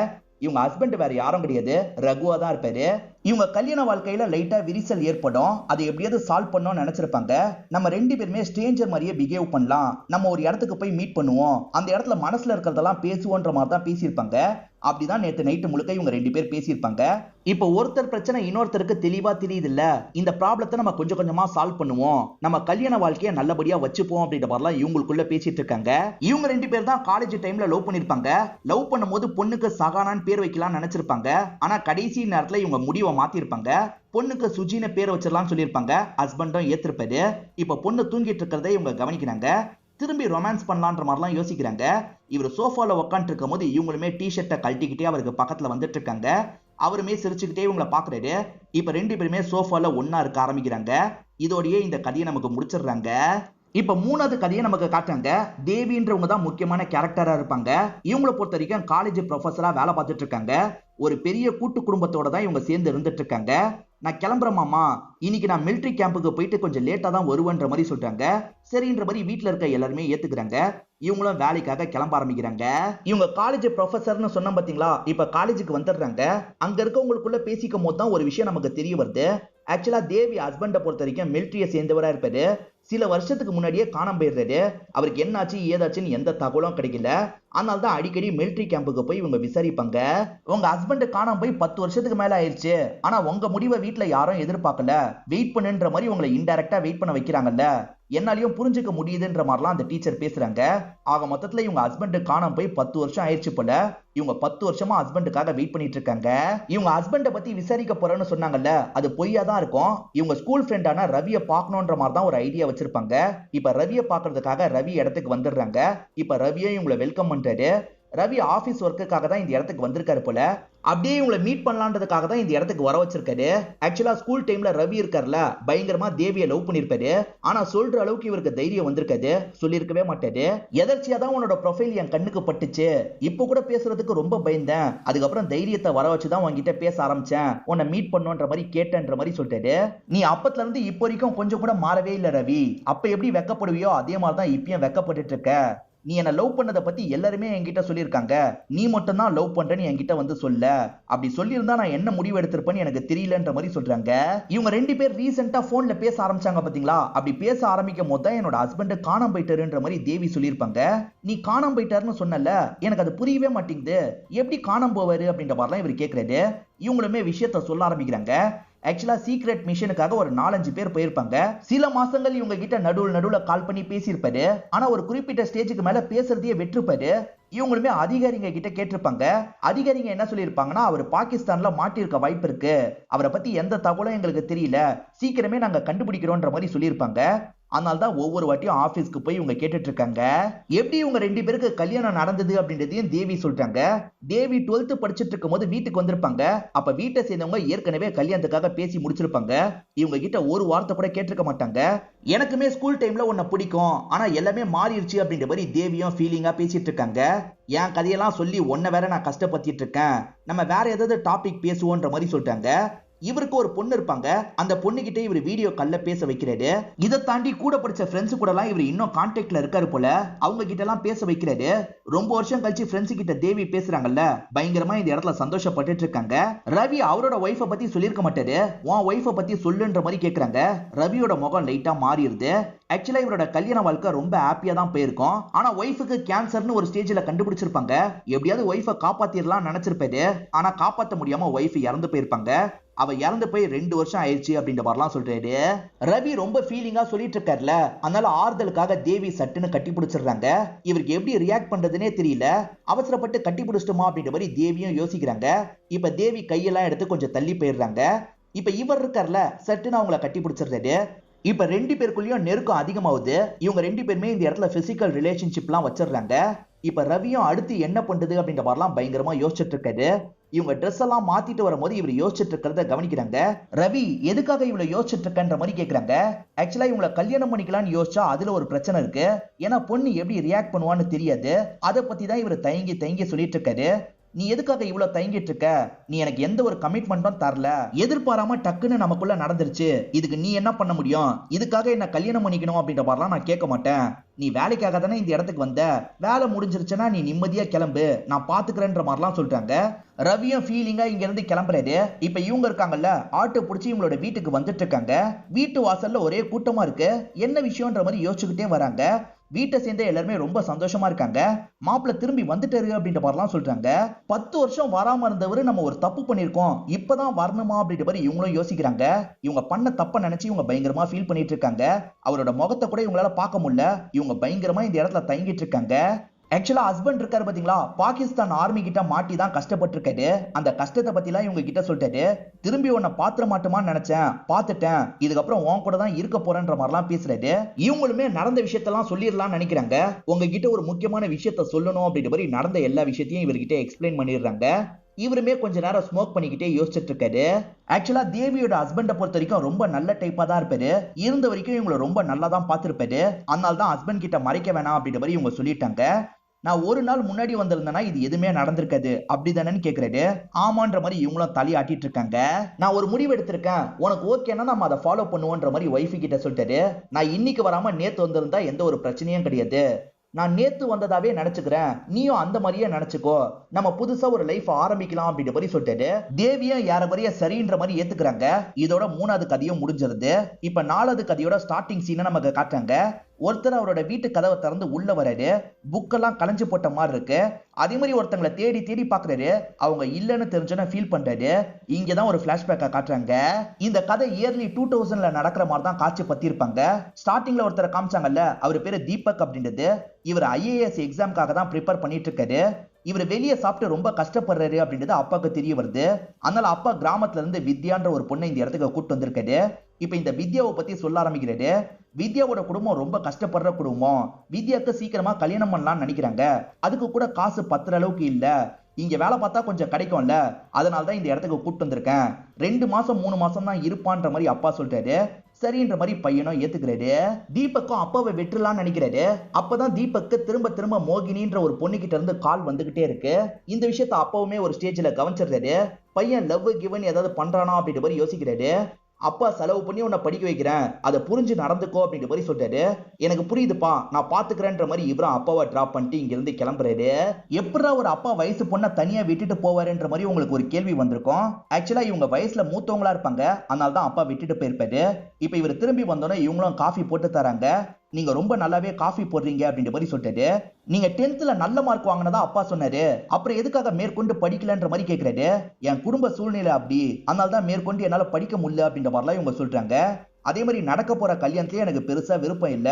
இவங்க ஹஸ்பண்ட் வேற யாரும் கிடையாது, ரகுவா தான் இருப்பாரு. இவங்க கல்யாண வாழ்க்கையில லைட்டா விரிசல் ஏற்படும், அதை எப்படியாவது சால்வ் பண்ணணும்னு நினைச்சிருப்பாங்க. நம்ம ரெண்டு பேருமே ஸ்ட்ரேஞ்சர் மாதிரியே பிஹேவ் பண்ணலாம், நம்ம ஒரு இடத்துக்கு போய் மீட் பண்ணுவோம், அந்த இடத்துல மனசுல இருக்கிறதெல்லாம் பேசுவோன்ற மாதிரி தான் பேசியிருப்பாங்க. அப்படிதான் நேத்து நைட்டு முழுக்க இவங்க ரெண்டு பேர் பேசியிருப்பாங்க. இப்ப ஒருத்தர் பிரச்சனை இன்னொருத்தருக்கு தெளிவா தெரியுது இல்ல, இந்த ப்ராப்ளத்தை நம்ம கொஞ்சம் கொஞ்சமா சால்வ் பண்ணுவோம், நம்ம கல்யாண வாழ்க்கையை நல்லபடியா வச்சுப்போம் அப்படின்ற மாதிரிலாம் இவங்களுக்குள்ள பேசிட்டு இருக்காங்க. இவங்க ரெண்டு பேர் தான் காலேஜ் டைம்ல லவ் பண்ணிருப்பாங்க. லவ் பண்ணும்போது பொண்ணுக்கு சகானான்னு பேர் வைக்கலாம்னு நினைச்சிருப்பாங்க. ஆனா கடைசி நேரத்துல இவங்க முடிவை மாத்திருப்பாங்க. பொண்ணுக்கு சுஜின பேர் வச்சிடலாம்னு சொல்லியிருப்பாங்க. ஹஸ்பண்டும் ஏத்திருப்பாரு. இப்ப பொண்ணு தூங்கிட்டு இருக்கிறத இவங்க கவனிக்கிறாங்க. திரும்பி ரொமான்ஸ் பண்ணலான்ற மாதிரிலாம் யோசிக்கிறாங்க. இவர் சோஃபால உட்காந்துட்டு இருக்கும் போது இவங்களுமே டி-ஷர்ட்டை கழட்டிக்கிட்டே அவருக்கு பக்கத்துல வந்துட்டு இருக்காங்க. அவருமே சிரிச்சுக்கிட்டே இவங்களை பாக்குறாரு. இப்ப ரெண்டு பேருமே சோஃபால ஒன்னா இருக்க ஆரம்பிக்கிறாங்க. இதோடயே இந்த கதையை நமக்கு முடிச்சிடுறாங்க. இப்ப மூணாவது கதையை நமக்கு காட்டுறாங்க. தேவின்றவங்க தான் முக்கியமான கேரக்டரா இருப்பாங்க. இவங்களை பொறுத்த வரைக்கும் காலேஜ் ப்ரொஃபஸரா வேலை பார்த்துட்டு இருக்காங்க. ஒரு பெரிய கூட்டு குடும்பத்தோட தான் இவங்க சேர்ந்து இருந்துட்டு இருக்காங்க. நான் கிளம்புறேன் மாமா, இன்னைக்கு நான் மிலிட்டரி கேம்புக்கு போயிட்டு கொஞ்சம் லேட்டா தான் வருவேன்ற மாதிரி சொல்றாங்க. சரின்ற மாதிரி வீட்டுல இருக்க எல்லாருமே ஏத்துக்கிறாங்க. இவங்களும் வேலைக்காக கிளம்ப ஆரம்பிக்கிறாங்க. இவங்க காலேஜ் ப்ரொஃபஸர்னு சொன்ன பாத்தீங்களா, இப்ப காலேஜுக்கு வந்துடுறாங்க. அங்க இருக்கவங்களுக்குள்ள பேசிக்கும் போது தான் ஒரு விஷயம் நமக்கு தெரிய வருது. ஆக்சுவலா தேவி ஹஸ்பண்டை பொறுத்த வரைக்கும் மிலிட்டரியை சேர்ந்தவரா இருப்பாரு. சில வருஷத்துக்கு முன்னாடியே காணாம போயிடுறாரு. அவருக்கு என்னாச்சு ஏதாச்சுன்னு எந்த தகவலும் கிடைக்கல. அதனால தான் அடிக்கடி மிலிட்டரி கேம்புக்கு போய் இவங்க விசாரிப்பாங்க. உங்க ஹஸ்பண்ட் காணாம போய் 10 வருஷத்துக்கு மேல ஆயிடுச்சு, ஆனா உங்க முடிவை வீட்டுல யாரும் எதிர்பார்க்கல, வெயிட் பண்ணுன்ற மாதிரி உங்களை இன்டைரக்டா வெயிட் பண்ண வைக்கிறாங்கல்ல, என்னாலையும் புரிஞ்சுக்க முடியுதுன்ற மாதிரிலாம் அந்த டீச்சர் பேசுறாங்க. ஆக மொத்தத்துல இவங்க ஹஸ்பண்ட் காணாம போய் 10 வருஷம் ஆயிடுச்சு போல. இவங்க 10 வருஷமா ஹஸ்பண்டுக்காக வெயிட் பண்ணிட்டு இருக்காங்க. இவங்க ஹஸ்பண்ட பத்தி விசாரிக்க போறேன்னு சொன்னாங்கல்ல, அது பொய்யா தான் இருக்கும். இவங்க ஸ்கூல் ஃப்ரெண்டான ரவியை பார்க்கணுன்ற மாதிரி தான் ஒரு ஐடியா வச்சிருப்பாங்க. இப்ப ரவியை பார்க்கறதுக்காக ரவி இடத்துக்கு வந்துடுறாங்க. இப்ப ரவியே இவங்களை வெல்கம் பண்றாரு. ரவி ஆபீஸ் ஒர்க்குக்காக தான் இந்த இடத்துக்கு வந்திருக்காரு போல. அப்படியே இவங்களை மீட் பண்ணலான்றதுக்காக தான் இந்த இடத்துக்கு வர வச்சிருக்காரு. ஆக்சுவலா ஸ்கூல் டைம்ல ரவி இருக்கார்ல, பயங்கரமா தேவியை லவ் பண்ணிருப்பாரு. ஆனா சொல்ற அளவுக்கு இவருக்கு தைரியம் வந்திருக்காது, சொல்லியிருக்கவே மாட்டாரு. எதர்ச்சியா தான் உன்னோட ப்ரொஃபைல் என் கண்ணுக்கு பட்டுச்சு, இப்ப கூட பேசுறதுக்கு ரொம்ப பயந்தேன், அதுக்கப்புறம் தைரியத்தை வர வச்சுதான் உங்ககிட்ட பேச ஆரம்பிச்சேன், உன்னை மீட் பண்ணுன்ற மாதிரி கேட்டன்ற மாதிரி சொல்லிட்டாரு. நீ அப்பத்துல இருந்து இப்ப வரைக்கும் கொஞ்சம் கூட மாறவே இல்ல ரவி, அப்ப எப்படி வெக்கப்படுவியோ அதே மாதிரிதான் இப்பயும் வெக்கப்பட்டு இருக்க. நீ என்ன லவ் பண்ணதை பத்தி எல்லாருமே என்கிட்ட சொல்லியிருக்காங்க, நீ மட்டும் தான் லவ் பண்றேன்னு என்கிட்ட வந்து சொல்ல, அப்படி சொல்லியிருந்தா நான் என்ன முடிவு எடுத்திருப்பேன்னு எனக்கு தெரியலன்ற மாதிரி சொல்றாங்க. இவங்க ரெண்டு பேர் ரீசெண்டா போன்ல பேச ஆரம்பிச்சாங்க பாத்தீங்களா, அப்படி பேச ஆரம்பிக்கும் போது தான் என்னோட ஹஸ்பண்ட் காணாம போயிட்டாருன்ற மாதிரி தேவி சொல்லியிருப்பாங்க. நீ காணாம போயிட்டாருன்னு சொன்னல, எனக்கு அது புரியவே மாட்டேங்குது, எப்படி காணாம போவாரு அப்படின்ற மாதிரிலாம் இவர் கேட்கறாரு. இவங்களுமே விஷயத்த சொல்ல ஆரம்பிக்கிறாங்க. ஆக்சுவலா சீக்ரெட் மிஷனுக்காக ஒரு 4-5 பேர் போயிருப்பாங்க. சில மாசங்கள் இவங்க கிட்ட நடுவுல கால் பண்ணி பேசியிருப்பாரு. ஆனா ஒரு குறிப்பிட்ட ஸ்டேஜுக்கு மேல பேசுறதையே வெற்றிருப்பாரு. இவங்களுமே அதிகாரிங்க கிட்ட கேட்டிருப்பாங்க. அதிகாரிங்க என்ன சொல்லியிருப்பாங்கன்னா, அவர் பாகிஸ்தான்ல மாட்டிருக்க வாய்ப்பு இருக்கு, அவரை பத்தி எந்த தகவலும் எங்களுக்கு தெரியல, சீக்கிரமே நாங்க கண்டுபிடிக்கிறோன்ற மாதிரி சொல்லியிருப்பாங்க. அதனால தான் ஒவ்வொரு வாட்டியும் ஆபீஸ்க்கு போய் இவங்க கேட்டுட்டு இருக்காங்க. எப்படி இவங்க ரெண்டு பேருக்கு கல்யாணம் நடந்தது அப்படின்றதையும் தேவி சொல்றாங்க. தேவி 12th படிச்சுட்டு இருக்கும் போது வீட்டுக்கு வந்திருப்பாங்க. அப்ப வீட்டை சேர்ந்தவங்க ஏற்கனவே கல்யாணத்துக்காக பேசி முடிச்சிருப்பாங்க. இவங்க கிட்ட ஒரு வார்த்தை கூட கேட்டிருக்க மாட்டாங்க. எனக்குமே ஸ்கூல் டைம்ல உன்னை பிடிக்கும், ஆனா எல்லாமே மாறிடுச்சு அப்படின்ற மாதிரி தேவியும் ஃபீலிங்கா பேசிட்டு இருக்காங்க. என் கதையெல்லாம் சொல்லி உன்னை வேற நான் கஷ்டப்பத்திட்டு இருக்கேன், நம்ம வேற ஏதாவது டாபிக் பேசுவோன்ற மாதிரி சொல்றாங்க. இவருக்கு ஒரு பொண்ணு இருப்பாங்க. அந்த பொண்ணு கிட்ட இவர் வீடியோ கால்ல பேச வைக்கிறாரு. இதை தாண்டி கூட படிச்ச ஃப்ரெண்ட்ஸ் கூட எல்லாம் இவர் இன்னும் கான்டாக்ட்ல இருக்காரு போல. அவங்க கிட்ட எல்லாம் பேச வைக்கிறாரு. ரொம்ப வருஷம் கழிச்சு ஃப்ரெண்ட்ஸ் கிட்ட தேவி பேசுறாங்கல்ல, பயங்கரமா இந்த இடத்துல சந்தோஷப்பட்டு இருக்காங்க. ரவி அவரோட ஒய்ஃபை பத்தி சொல்லியிருக்க மாட்டாரு, உன் ஒய்ஃபை பத்தி சொல்லுன்ற மாதிரி கேக்குறாங்க. ரவியோட முகம் லைட்டா மாறிடுது. ஆக்சுவலா இவரோட கல்யாண வாழ்க்கை ரொம்ப ஹாப்பியா தான் போயிருக்கும். ஆனா ஒய்ஃபுக்கு கேன்சர்னு ஒரு ஸ்டேஜ்ல கண்டுபிடிச்சிருப்பாங்க. எப்படியாவது ஒய்ஃபை காப்பாத்திரலாம் நினைச்சிருப்பாரு. ஆனா காப்பாத்த முடியாம ஒய்ஃப் இறந்து போயிருப்பாங்க. அவ இறந்து போய் 2 வருஷம் ஆயிடுச்சு அப்படின்ற மாதிரிலாம் சொல்றாரு. ரவி ரொம்ப ஃபீலிங்கா சொல்லிட்டு இருக்காருல, அதனால ஆறுதலுக்காக தேவி சட்டுன்னு கட்டி பிடிச்சிடுறாங்க. இவருக்கு எப்படி ரியாக்ட் பண்றதுன்னே தெரியல. அவசரப்பட்டு கட்டி பிடிச்சிட்டுமா அப்படின்ற மாதிரி தேவியும் யோசிக்கிறாங்க. இப்ப தேவி கையெல்லாம் எடுத்து கொஞ்சம் தள்ளி போயிடுறாங்க. இப்ப இவர் இருக்கார்ல, சட்டுன்னு அவங்கள கட்டி பிடிச்சிடுறாரு. இப்ப ரெண்டு பேருக்குள்ளயும் நெருக்கம் அதிகமாகுது. இவங்க ரெண்டு பேருமே இந்த இடத்துல பிசிக்கல் ரிலேஷன்ஷிப்லாம் வச்சிடுறாங்க. இப்ப ரவியும் அடுத்து என்ன பண்றது அப்படின்ற மாதிரிலாம் பயங்கரமா யோசிச்சுட்டு இருக்காரு. இவங்க ட்ரெஸ் எல்லாம் மாத்திட்டு வரும்போது இவர் யோசிச்சுட்டு இருக்கிறத கவனிக்கிறாங்க. ரவி எதுக்காக இவ்வளவு யோசிச்சுட்டு இருக்கன்ற மாதிரி கேக்குறாங்க. ஆக்சுவலா இவங்களை கல்யாணம் பண்ணிக்கலாம்னு யோசிச்சா அதுல ஒரு பிரச்சனை இருக்கு. ஏன்னா பொண்ணு எப்படி ரியாக்ட் பண்ணுவான்னு தெரியாது. அதை பத்தி தான் இவர் தயங்கி சொல்லிட்டு இருக்காரு. நீ எதுக்காக இவ்வளவு தயங்கிட்டு இருக்க, நீ எனக்கு எந்த ஒரு கமிட்மெண்ட்டும் தரல, எதிர்பாராம டக்குன்னு நமக்குள்ள நடந்துருச்சு, இதுக்கு நீ என்ன பண்ண முடியும், இதுக்காக என்ன கல்யாணம் பண்ணிக்கணும் அப்படின்ற மாதிரிலாம் நான் கேட்க மாட்டேன். நீ வேலைக்காக தானே இந்த இடத்துக்கு வந்த, வேலை முடிஞ்சிருச்சுன்னா நீ நிம்மதியா கிளம்பு, நான் பாத்துக்கிறேன்ற மாதிரிலாம் சொல்றாங்க. ரவியும் ஃபீலிங்கா இங்க இருந்து கிளம்புறாரு. இப்ப இவங்க இருக்காங்கல்ல, ஆட்டோ பிடிச்சி இவங்களோட வீட்டுக்கு வந்துட்டு இருக்காங்க. வீட்டு வாசல்ல ஒரே கூட்டமா இருக்கு. என்ன விஷயம்ன்ற மாதிரி யோசிச்சுக்கிட்டே வராங்க. வீட்டை சேர்ந்த எல்லாருமே ரொம்ப சந்தோஷமா இருக்காங்க. மாப்பிள்ள திரும்பி வந்துட்டாரு அப்படின்ற மாதிரிலாம் சொல்றாங்க. 10 வருஷம் வராம இருந்தவரு நம்ம ஒரு தப்பு பண்ணிருக்கோம், இப்பதான் வரணுமா அப்படின்ற மாதிரி இவங்களும் யோசிக்கிறாங்க. இவங்க பண்ண தப்ப நினைச்சு இவங்க பயங்கரமா ஃபீல் பண்ணிட்டு இருக்காங்க. அவரோட முகத்தை கூட இவங்களால பார்க்க முடியல. இவங்க பயங்கரமா இந்த இடத்துல தயங்கிட்டு இருக்காங்க. ஆக்சுவலா ஹஸ்பண்ட் இருக்காரு பாத்தீங்களா, பாகிஸ்தான் ஆர்மி கிட்ட மாட்டி தான் கஷ்டப்பட்டு இருக்காரு. அந்த கஷ்டத்தை பத்தி எல்லாம் இவங்க கிட்ட சொல்லிட்டாரு. திரும்பி உன்னை பாத்திர மாட்டோமான்னு நினைச்சேன், பாத்துட்டேன், இதுக்கப்புறம் உன் கூட தான் இருக்க போறேன்ற மாதிரி எல்லாம் பேசுறாரு. இவங்களுமே நடந்த விஷயத்தெல்லாம் சொல்லிடலாம்னு நினைக்கிறாங்க. உங்ககிட்ட ஒரு முக்கியமான விஷயத்த சொல்லணும் அப்படின்ற மாதிரி நடந்த எல்லா விஷயத்தையும் இவர்கிட்ட எக்ஸ்பிளைன் பண்ணிடுறாங்க. இவருமே கொஞ்ச நேரம் ஸ்மோக் பண்ணிக்கிட்டே யோசிச்சுட்டு இருக்காரு. ஆக்சுவலா தேவியோட ஹஸ்பண்ட பொறுத்த வரைக்கும் ரொம்ப நல்ல டைப்பா தான் இருப்பாரு. இருந்த வரைக்கும் இவங்களை ரொம்ப நல்லா தான் பார்த்திருப்பாரு. அதனால தான் ஹஸ்பண்ட் கிட்ட மறைக்க வேணாம் அப்படின்ற மாதிரி இவங்க சொல்லிட்டாங்க. நான் ஒரு நாள் முன்னாடி வந்திருந்தேன்னா இது எதுவுமே நடந்திருக்காது அப்படிதானேன்னு கேக்குறாரு. ஆமான்ற மாதிரி இவங்களும் தலையாட்டிட்டு இருக்காங்க. நான் ஒரு முடிவு எடுத்திருக்கேன், உனக்கு ஓகேன்னா நம்ம அதை ஃபாலோ பண்ணுவோன்ற மாதிரி ஒய்ஃபு கிட்ட சொல்லிட்டாரு. நான் இன்னைக்கு வராம நேத்து வந்திருந்தா எந்த ஒரு பிரச்சனையும் கிடையாது. நான் நேத்து வந்ததாவே நினைச்சுக்கிறேன், நீயும் அந்த மாதிரியே நினைச்சுக்கோ, நம்ம புதுசா ஒரு லைஃப் ஆரம்பிக்கலாம் அப்படின்ற மாதிரி சொல்லிட்டாரு. தேவியும் யாரவரைய சரின்ற மாதிரி ஏத்துக்கிறாங்க. இதோட 3வது கதையும் முடிஞ்சிருது. இப்ப 4வது கதையோட ஸ்டார்டிங் சீனை நமக்கு காட்டுறாங்க. ஒருத்தர் அவரோட வீட்டு கதவை திறந்து உள்ள வராரு. புக்கெல்லாம் கலைஞ்சு போட்ட மாதிரி இருக்கு. அதே மாதிரி ஒருத்தங்களை தேடி தேடி பாக்குறாரு. அவங்க இல்லன்னு தெரிஞ்சோன்னு ஃபீல் பண்றாரு. இங்கதான் ஒரு பிளாஷ்பேக்கை காட்டுறாங்க. இந்த கதை இயர்லி 2000ல நடக்கிற மாதிரி தான் காட்சி பத்தி இருப்பாங்க. ஸ்டார்டிங்ல ஒருத்தரை காமிச்சாங்கல்ல, அவர் பேரு தீபக் அப்படின்றது. இவர் IAS எக்ஸாம்காக தான் ப்ரிப்பேர் பண்ணிட்டு இருக்காரு. இவர் வெளியே சாப்பிட்டு ரொம்ப கஷ்டப்படுறாரு அப்படின்றது அப்பாவுக்கு தெரிய வருது. அதனால அப்பா கிராமத்துல இருந்து வித்யான்ற ஒரு பொண்ணை இந்த இடத்துக்கு கூட்டு வந்திருக்காரு. இப்ப இந்த வித்யாவை பத்தி சொல்ல ஆரம்பிக்கிறாரு. வித்யாவோட குடும்பம் ரொம்ப கஷ்டப்படுற குடும்பம். வித்யாக்கு சீக்கிரமா கல்யாணம் பண்ணலாம்னு நினைக்கிறாங்க. அதுக்கு கூட காசு பத்துற அளவுக்கு இல்ல. இங்க வேலை பார்த்தா கொஞ்சம் கிடைக்கும்ல, அதனாலதான் இந்த இடத்துக்கு கூட்டு வந்திருக்கேன். 2 மாசம் 3 மாசம் தான் இருப்பான்ற மாதிரி அப்பா சொல்றாரு. சரின்ற மாதிரி பையனும் ஏத்துக்கிறாரு. தீபக்கும் அப்பாவை வெற்றலாம்னு நினைக்கிறாரு. அப்பதான் தீபக்கு திரும்ப திரும்ப மோகினின்ற ஒரு பொண்ணு கிட்ட இருந்து கால் வந்துகிட்டே இருக்கு. இந்த விஷயத்த அப்பாவுமே ஒரு ஸ்டேஜ்ல கவனிச்சிடுறாரு. பையன் லவ் கிவன் ஏதாவது பண்றானா அப்படின்ற மாதிரி யோசிக்கிறாரு. அப்பா செலவு பண்ணி உன்னை படிக்க வைக்கிறேன், அதை புரிஞ்சு நடந்துக்கோ அப்படின்ற மாதிரி சொல்றாரு. எனக்கு புரியுதுப்பா, நான் பாத்துக்கிறேன்ற மாதிரி இவரும் அப்பாவை டிராப் பண்ணிட்டு இங்க இருந்து கிளம்புறாரு. எப்படா ஒரு அப்பா வயசு பொண்ணை தனியா விட்டுட்டு போவாருன்ற மாதிரி உங்களுக்கு ஒரு கேள்வி வந்திருக்கும். ஆக்சுவலா இவங்க வயசுல மூத்தவங்களா இருப்பாங்க, அதனால தான் அப்பா விட்டுட்டு போயிருப்பாரு. இப்ப இவர் திரும்பி வந்தோன்னே இவங்களும் காஃபி போட்டு தராங்க. நீங்க ரொம்ப நல்லாவே காஃபி போடுறீங்க அப்படின்ற மாதிரி சொல்லிட்டாரு. நீங்க 10th நல்ல மார்க் வாங்கினதா அப்பா சொன்னாரு, அப்புறம் எதுக்காக மேற்கொண்டு படிக்கலன்ற மாதிரி கேட்கிறாரு. என் குடும்ப சூழ்நிலை அப்படி, அதனால தான் மேற்கொண்டு என்னால படிக்க முடியல அப்படின்ற மாதிரிலாம் இவங்க சொல்றாங்க. அதே மாதிரி நடக்க போற கல்யாணத்திலே எனக்கு பெருசா விருப்பம் இல்ல,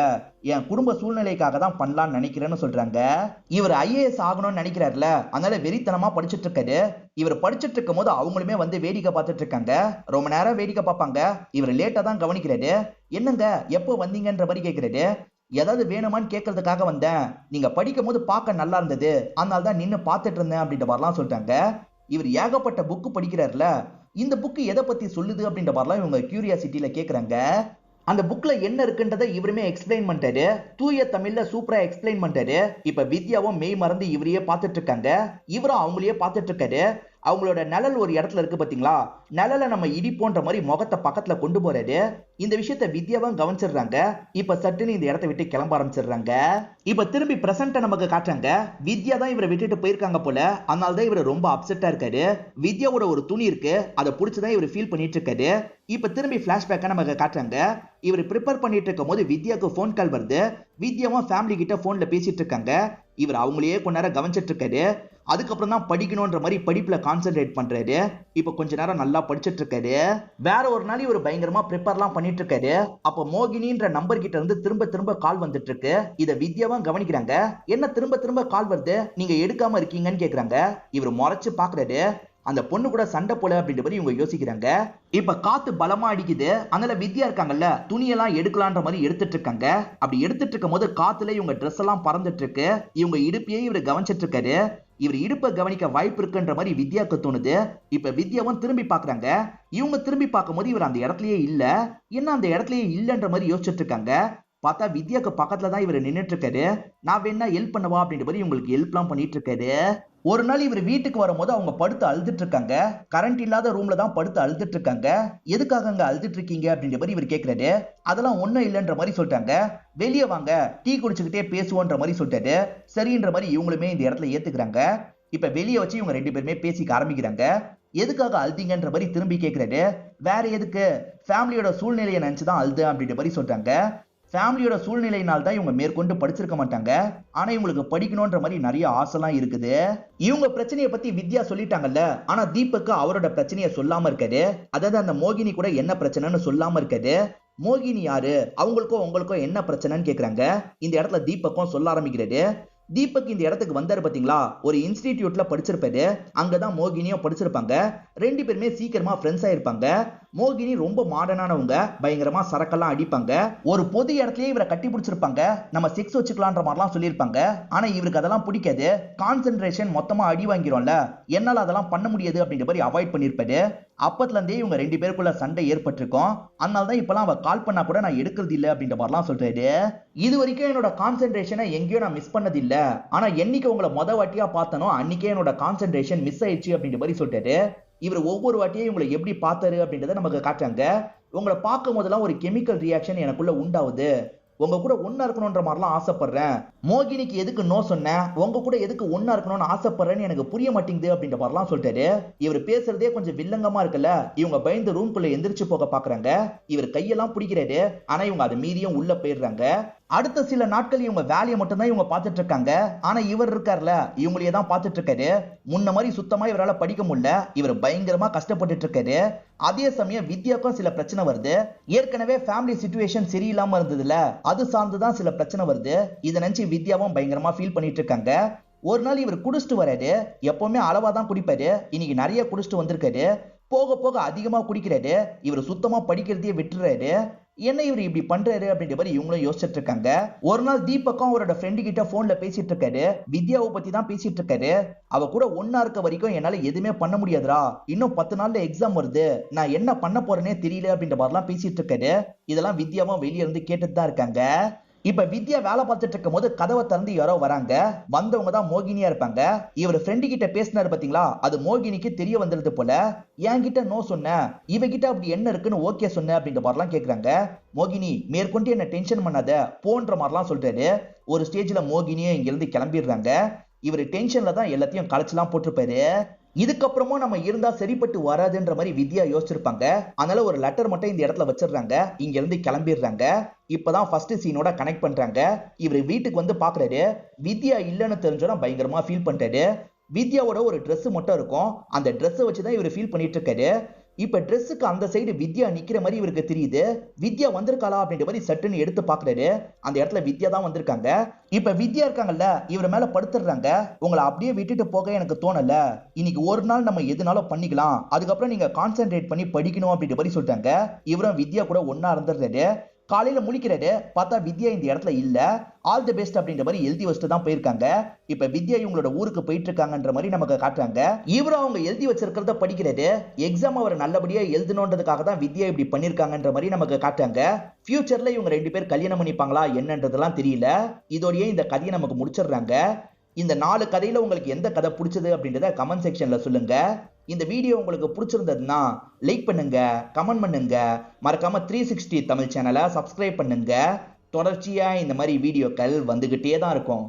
என் குடும்ப சூழ்நிலைக்காக தான் பண்ணலாம்னு நினைக்கிறேன்னு சொல்றாங்க. இவர் IAS ஆகணும்னு நினைக்கிறாருல, அதனால வெறித்தனமா படிச்சுட்டு இருக்காரு. இவர் படிச்சுட்டு இருக்கும் போது அவங்களுமே வந்து வேடிக்கை பார்த்துட்டு இருக்காங்க. ரொம்ப நேரம் வேடிக்கை பார்ப்பாங்க. இவர் லேட்டா தான் கவனிக்கிறாரு. என்னங்க எப்போ வந்தீங்கன்ற மாதிரி கேட்கிறாரு. ஏதாவது வேணுமான்னு கேட்கறதுக்காக வந்தேன், நீங்க படிக்கும் போது பார்க்க நல்லா இருந்தது, அதனால தான் நின்னு பார்த்துட்டு இருந்தேன் அப்படின்ற மாதிரிலாம் சொல்லிட்டாங்க. இவர் ஏகப்பட்ட புக்கு படிக்கிறாருல, இந்த புக்கு எதை பத்தி சொல்லுது அப்படின்ற மாதிரிலாம் இவங்க கியூரியாசிட்டியில கேக்குறாங்க. அந்த புக்ல என்ன இருக்குன்றதை இவருமே எக்ஸ்பிளைன் பண்ணிட்டாரு. தூய தமிழ்ல சூப்பரா எக்ஸ்பிளைன் பண்ணிட்டாரு. இப்ப வித்யாவும் மெய் மறந்து இவரையே பார்த்துட்டு இருக்காங்க. இவரும் அவங்களையே பார்த்துட்டு இருக்காரு. அவங்களோட நிழல் ஒரு இடத்துல இருக்கு பாத்தீங்களா, நிழலை நம்ம இடிப்போன்ற மாதிரி முகத்தை பக்கத்துல கொண்டு போறாரு. இந்த விஷயத்த வித்யாவும் கவனிச்சிடுறாங்க. இப்ப சட்டுன்னு இந்த இடத்தை விட்டு கிளம்ப ஆரம்பிச்சிடுறாங்க. இப்ப திரும்பி பிரசன்ட நமக்கு காட்டுறாங்க. வித்யா தான் இவரை விட்டுட்டு போயிருக்காங்க போல, அதனாலதான் இவர் ரொம்ப அப்செட்டா இருக்காரு. வித்யாவோட ஒரு துணி இருக்கு, அதை புடிச்சுதான் இவர் ஃபீல் பண்ணிட்டு இருக்காரு. இப்ப திரும்பி பிளாஷ்பேக்கா நமக்கு காட்டுறாங்க. இவர் ப்ரிப்பேர் பண்ணிட்டு இருக்கும் போது வித்யாவுக்கு போன் கால் வருது. வித்யாவும் ஃபேமிலி கிட்ட போன்ல பேசிட்டு இருக்காங்க. இவர் அவங்களையே கொஞ்ச நேரம் கவனிச்சிட்டு இருக்காரு. அதுக்கப்புறம் தான் படிக்கணும்ன்ற மாதிரி படிப்புல கான்சென்ட்ரேட் பண்றாரு. இப்ப கொஞ்ச நேரம் நல்லா படிச்சிட்டு இருக்காரு. வேற ஒரு நாள் இவர் பயங்கரமா ப்ரிப்பேர்லாம் பண்ணிட்டு இருக்காரு. அப்ப மோகினின்ற நம்பர் கிட்ட இருந்து திரும்ப திரும்ப கால் வந்துட்டு இருக்கு. இத வித்யாவும் கவனிக்கிறாங்க. என்ன திரும்ப திரும்ப கால் வருது, நீங்க எடுக்காம இருக்கீங்கன்னு கேக்குறாங்க. இவர் முறைச்சு பாக்குறாரு. அந்த பொண்ணு கூட சண்டை போல அப்படின்ற மாதிரி இவங்க யோசிக்கிறாங்க. இப்ப காத்து பலமா அடிக்குது. அதனால வித்யா இருக்காங்கல்ல, துணியெல்லாம் எடுக்கலான்ற மாதிரி எடுத்துட்டு இருக்காங்க. அப்படி எடுத்துட்டு இருக்கும் போது காத்துல இவங்க ட்ரெஸ் எல்லாம் பறந்துட்டு இருக்கு. இவங்க இடுப்பையே இவர் கவனிச்சிட்டு இருக்காரு. இவர் இடுப்பை கவனிக்க வாய்ப்பு இருக்குன்ற மாதிரி வித்யாக்கு தோணுது. இப்ப வித்யாவும் திரும்பி பாக்குறாங்க. இவங்க திரும்பி பார்க்கும் போது இவர் அந்த இடத்துலயே இல்ல. என்ன அந்த இடத்துலயே இல்லன்ற மாதிரி யோசிச்சுட்டு இருக்காங்க. பார்த்தா வித்யாக்கு பக்கத்துல தான் இவர் நின்னுட்டு இருக்காரு. நான் வேணா ஹெல்ப் பண்ணவா அப்படின்ற மாதிரி உங்களுக்கு ஹெல்ப்லாம் பண்ணிட்டு இருக்காரு. ஒரு நாள் இவர் வீட்டுக்கு வரும்போது அவங்க படுத்து அழுதுட்டு இருக்காங்க. கரண்ட் இல்லாத ரூம்ல தான் படுத்து அழுதுட்டு இருக்காங்க. எதுக்காக அங்க அழுதுட்டு இருக்கீங்க அப்படின்ற மாதிரி இவர் கேட்கிறாரு. அதெல்லாம் ஒண்ணும் இல்லைன்ற மாதிரி சொல்லிட்டாங்க. வெளியே வாங்க, டீ குடிச்சுக்கிட்டே பேசுவோன்ற மாதிரி சொல்லிட்டாரு. சரின்ற மாதிரி இவங்களுமே இந்த இடத்துல ஏத்துக்கிறாங்க. இப்ப வெளியே வச்சு இவங்க 2 பேருமே பேசிக்க ஆரம்பிக்கிறாங்க. எதுக்காக அழுதிங்கன்ற மாதிரி திரும்பி கேட்கிறாரு. வேற எதுக்கு, ஃபேமிலியோட சூழ்நிலையை நினைச்சுதான் அழுது அப்படின்ற மாதிரி சொல்றாங்க. ஃபேமிலியோட சூழ்நிலையினால் தான் இவங்க மேற்கொண்டு படிச்சிருக்க மாட்டாங்க. ஆனா இவங்களுக்கு படிக்கணும்ன்ற மாதிரி நிறைய ஆசைலாம் இருக்குது. இவங்க பிரச்சனையை பத்தி வித்யா சொல்லிட்டாங்கல்ல, ஆனா தீபக்கு அவரோட பிரச்சனையை சொல்லாம இருக்காரு. அதாவது அந்த மோகினி கூட என்ன பிரச்சனைன்னு சொல்லாம இருக்காரு. மோகினி யாரு, அவங்களுக்கோ உங்களுக்கோ என்ன பிரச்சனைன்னு கேக்குறாங்க. இந்த இடத்துல தீபக்கும் சொல்ல ஆரம்பிக்கிறாரு. தீபக் இந்த இடத்துக்கு வந்தாரு பாத்தீங்களா, ஒரு இன்ஸ்டிடியூட்ல படிச்சிருப்பாரு. அங்கதான் மோகினியும் படிச்சிருப்பாங்க. ரெண்டு பேருமே சீக்கிரமா ஃப்ரெண்ட்ஸ் ஆயிருப்பாங்க. மோகினி ரொம்ப மாடர்னானவங்க, பயங்கரமா சரக்கெல்லாம் அடிப்பாங்க. ஒரு பொது இடத்துலயே இவரை கட்டி பிடிச்சிருப்பாங்க. நம்ம செக்ஸ் வச்சுக்கலான்ற மாதிரிலாம் சொல்லியிருப்பாங்க. ஆனா இவருக்கு அதெல்லாம் பிடிக்காது. கான்சென்ட்ரேஷன் மொத்தமா அடி வாங்கிரும்ல, என்னால அதெல்லாம் பண்ண முடியாது அப்படின்ற மாதிரி அவாய்ட் பண்ணிருப்பாரு. அப்பத்துல இருந்தே இவங்க ரெண்டு பேருக்குள்ள சண்டை ஏற்பட்டிருக்கும். அதனாலதான் இப்பெல்லாம் அவ கால் பண்ணா கூட நான் எடுக்கிறது இல்ல அப்படின்ற மாதிரிலாம் சொல்றாரு. இது வரைக்கும் என்னோட கான்சென்ட்ரேஷனை எங்கேயோ நான் மிஸ் பண்ணது இல்ல, ஆனா என்னைக்கு உங்களை வாட்டியா பார்த்தனோ அன்னைக்கே என்னோட கான்சென்ட்ரேஷன் மிஸ் ஆயிடுச்சு அப்படின்ற மாதிரி சொல்றாரு. இவர் ஒவ்வொரு வாட்டியும் உங்களை எப்படி பார்த்தாரு அப்படின்றத நமக்கு காட்டுறாங்க. உங்களை பார்க்கும் போதெல்லாம் ஒரு கெமிக்கல் ரியாக்ஷன் எனக்குள்ள உண்டாவுது. உங்க கூட ஒன்னா இருக்கணும்ன்ற மாதிரிலாம் ஆசைப்படுறேன். மோகினிக்கு எதுக்கு நோ சொன்னேன், உங்க கூட எதுக்கு ஒன்னா இருக்கணும்னு ஆசைப்படுறேன்னு எனக்கு புரிய மாட்டேங்குது அப்படின்ற மாதிரிலாம் சொல்லிட்டாரு. இவர் பேசுறதே கொஞ்சம் வில்லங்கமா இருக்குல்ல. இவங்க பயந்து ரூம்குள்ள எந்திரிச்சு போக பாக்குறாங்க. இவர் கையெல்லாம் பிடிக்கிறாரு. ஆனா இவங்க அதை மீறியும் உள்ள போயிடுறாங்க. அடுத்த சில நாட்கள் இவங்க வேலையை மட்டும் தான் இவங்க பார்த்துட்டு இருக்காங்க. ஆனா இவர் இருக்கார்ல, இவங்களையே தான் பார்த்துட்டு இருக்காரு. முன்ன மாதிரி சுத்தமா இவரால் படிக்க முடியல. இவர் பயங்கரமா கஷ்டப்பட்டுட்டு இருக்காரு. அதே சமயம் வித்யாக்கும் சில பிரச்சனை வருது. ஏற்கனவே ஃபேமிலி சிச்சுவேஷன் சரியில்லாம இருந்ததுல, அது சார்ந்துதான் சில பிரச்சனை வருது. இதை நினைச்சு வித்யாவும் பயங்கரமா ஃபீல் பண்ணிட்டு இருக்காங்க. ஒரு நாள் இவர் குடிச்சிட்டு வராரு. எப்பவுமே அளவா தான் குடிப்பாரு. இன்னைக்கு நிறைய குடிச்சிட்டு வந்திருக்காரு. போக போக அதிகமா குடிக்கிறாரு. இவர் சுத்தமா படிக்கிறதையே விட்டுறாரு. என்ன இவர் இப்படி பண்றாரு அப்படின்ற மாதிரி இவங்களும் யோசிச்சுட்டு இருக்காங்க. ஒரு நாள் தீபக்கும் அவரோட ஃப்ரெண்டு கிட்ட போன்ல பேசிட்டு இருக்காரு. வித்யாவை பத்தி தான் பேசிட்டு இருக்காரு. அவ கூட ஒன்னா இருக்க வரைக்கும் என்னால எதுவுமே பண்ண முடியாதுரா, இன்னும் 10 நாள்ல எக்ஸாம் வருது, நான் என்ன பண்ண போறேனே தெரியல அப்படின்ற மாதிரிலாம் பேசிட்டு இருக்காரு. இதெல்லாம் வித்யாவும் வெளியே இருந்து கேட்டுட்டு தான் இருக்காங்க. இப்ப வித்யா வேலை பார்த்துட்டு இருக்கும் போது கதவை திறந்து யாரோ வராங்க. வந்தவங்க தான் மோகினியா இருப்பாங்க. இவர் ஃப்ரெண்டு கிட்ட பேசினாரு பாத்தீங்களா, அது மோகினிக்கு தெரிய வந்துருது போல. என்கிட்ட நோ சொன்ன, இவகிட்ட அப்படி என்ன இருக்குன்னு ஓகே சொன்ன அப்படின்ற மாதிரிலாம் கேக்குறாங்க. மோகினி மேற்கொண்டு என்ன டென்ஷன் பண்ணாத போன்ற மாதிரிலாம் சொல்றாரு. ஒரு ஸ்டேஜ்ல மோகினியும் இங்க இருந்து கிளம்பிடுறாங்க. இவர் டென்ஷன்ல தான் எல்லாத்தையும் கலைச்செல்லாம் போட்டிருப்பாரு. இதுக்கப்புறமும் நம்ம இருந்தா சரிப்பட்டு வராதுன்ற மாதிரி வித்யா யோசிச்சிருப்பாங்க. அதனால ஒரு லெட்டர் மட்டும் இந்த இடத்துல வச்சிடுறாங்க. இங்க இருந்து கிளம்பிடுறாங்க. இப்பதான் ஃபர்ஸ்ட் சீனோட கனெக்ட் பண்றாங்க. இவர் வீட்டுக்கு வந்து பாக்குறாரு. வித்யா இல்லைன்னு தெரிஞ்சோன்னா பயங்கரமா ஃபீல் பண்றாரு. வித்யாவோட ஒரு Dress மட்டும் இருக்கும். அந்த Dress வச்சுதான் இவர் ஃபீல் பண்ணிட்டு இருக்காரு. இப்ப Dressக்கு அந்த சைடு வித்யா நிக்கிற மாதிரி இவருக்கு தெரியுது. வித்யா வந்திருக்காளா அப்படின்ற மாதிரி சட்டுன்னு எடுத்து பாக்குறாரு. அந்த இடத்துல வித்யா தான் வந்திருக்காங்க. இப்ப வித்யா இருக்காங்கல்ல, இவர் மேல படுத்துடுறாங்க. உங்களை அப்படியே விட்டுட்டு போக எனக்கு தோணல. இன்னைக்கு ஒரு நாள் நம்ம எதுனாலும் பண்ணிக்கலாம். அதுக்கப்புறம் நீங்க கான்சென்ட்ரேட் பண்ணி படிக்கணும் அப்படின்ற மாதிரி சொல்றாங்க. இவரும் வித்யா கூட ஒன்னா இருந்துடுறாரு. காலையில முழிக்கிறாரு. பார்த்தா வித்யா இந்த இடத்துல இல்ல. ஆல் தி பெஸ்ட் அப்படின்ற மாதிரி எழுதி வச்சுட்டு தான் போயிருக்காங்க. இப்ப வித்யா இவங்களோட ஊருக்கு போயிட்டு இருக்காங்கன்ற மாதிரி நமக்கு காட்டுறாங்க. இவரும் அவங்க எழுதி வச்சிருக்கிறத படிக்கிறாரு. எக்ஸாம் அவர் நல்லபடியா எழுதணுன்றதுக்காக தான் வித்யா இப்படி பண்ணிருக்காங்கன்ற மாதிரி நமக்கு காட்டுறாங்க. ஃபியூச்சர்ல இவங்க ரெண்டு பேர் கல்யாணம் பண்ணிப்பாங்களா என்னன்றதெல்லாம் தெரியல. இதோடயே இந்த கதையை நமக்கு முடிச்சிடுறாங்க. இந்த 4 கதையில உங்களுக்கு எந்த கதை பிடிச்சது அப்படின்றத கமெண்ட் செக்ஷன்ல சொல்லுங்க. இந்த வீடியோ உங்களுக்கு பிடிச்சிருந்ததுன்னா லைக் பண்ணுங்க, கமெண்ட் பண்ணுங்க, மறக்காம 360 தமிழ் சேனலை சப்ஸ்கிரைப் பண்ணுங்க. தொடர்ச்சியா இந்த மாதிரி வீடியோக்கள் வந்துகிட்டே தான் இருக்கும்.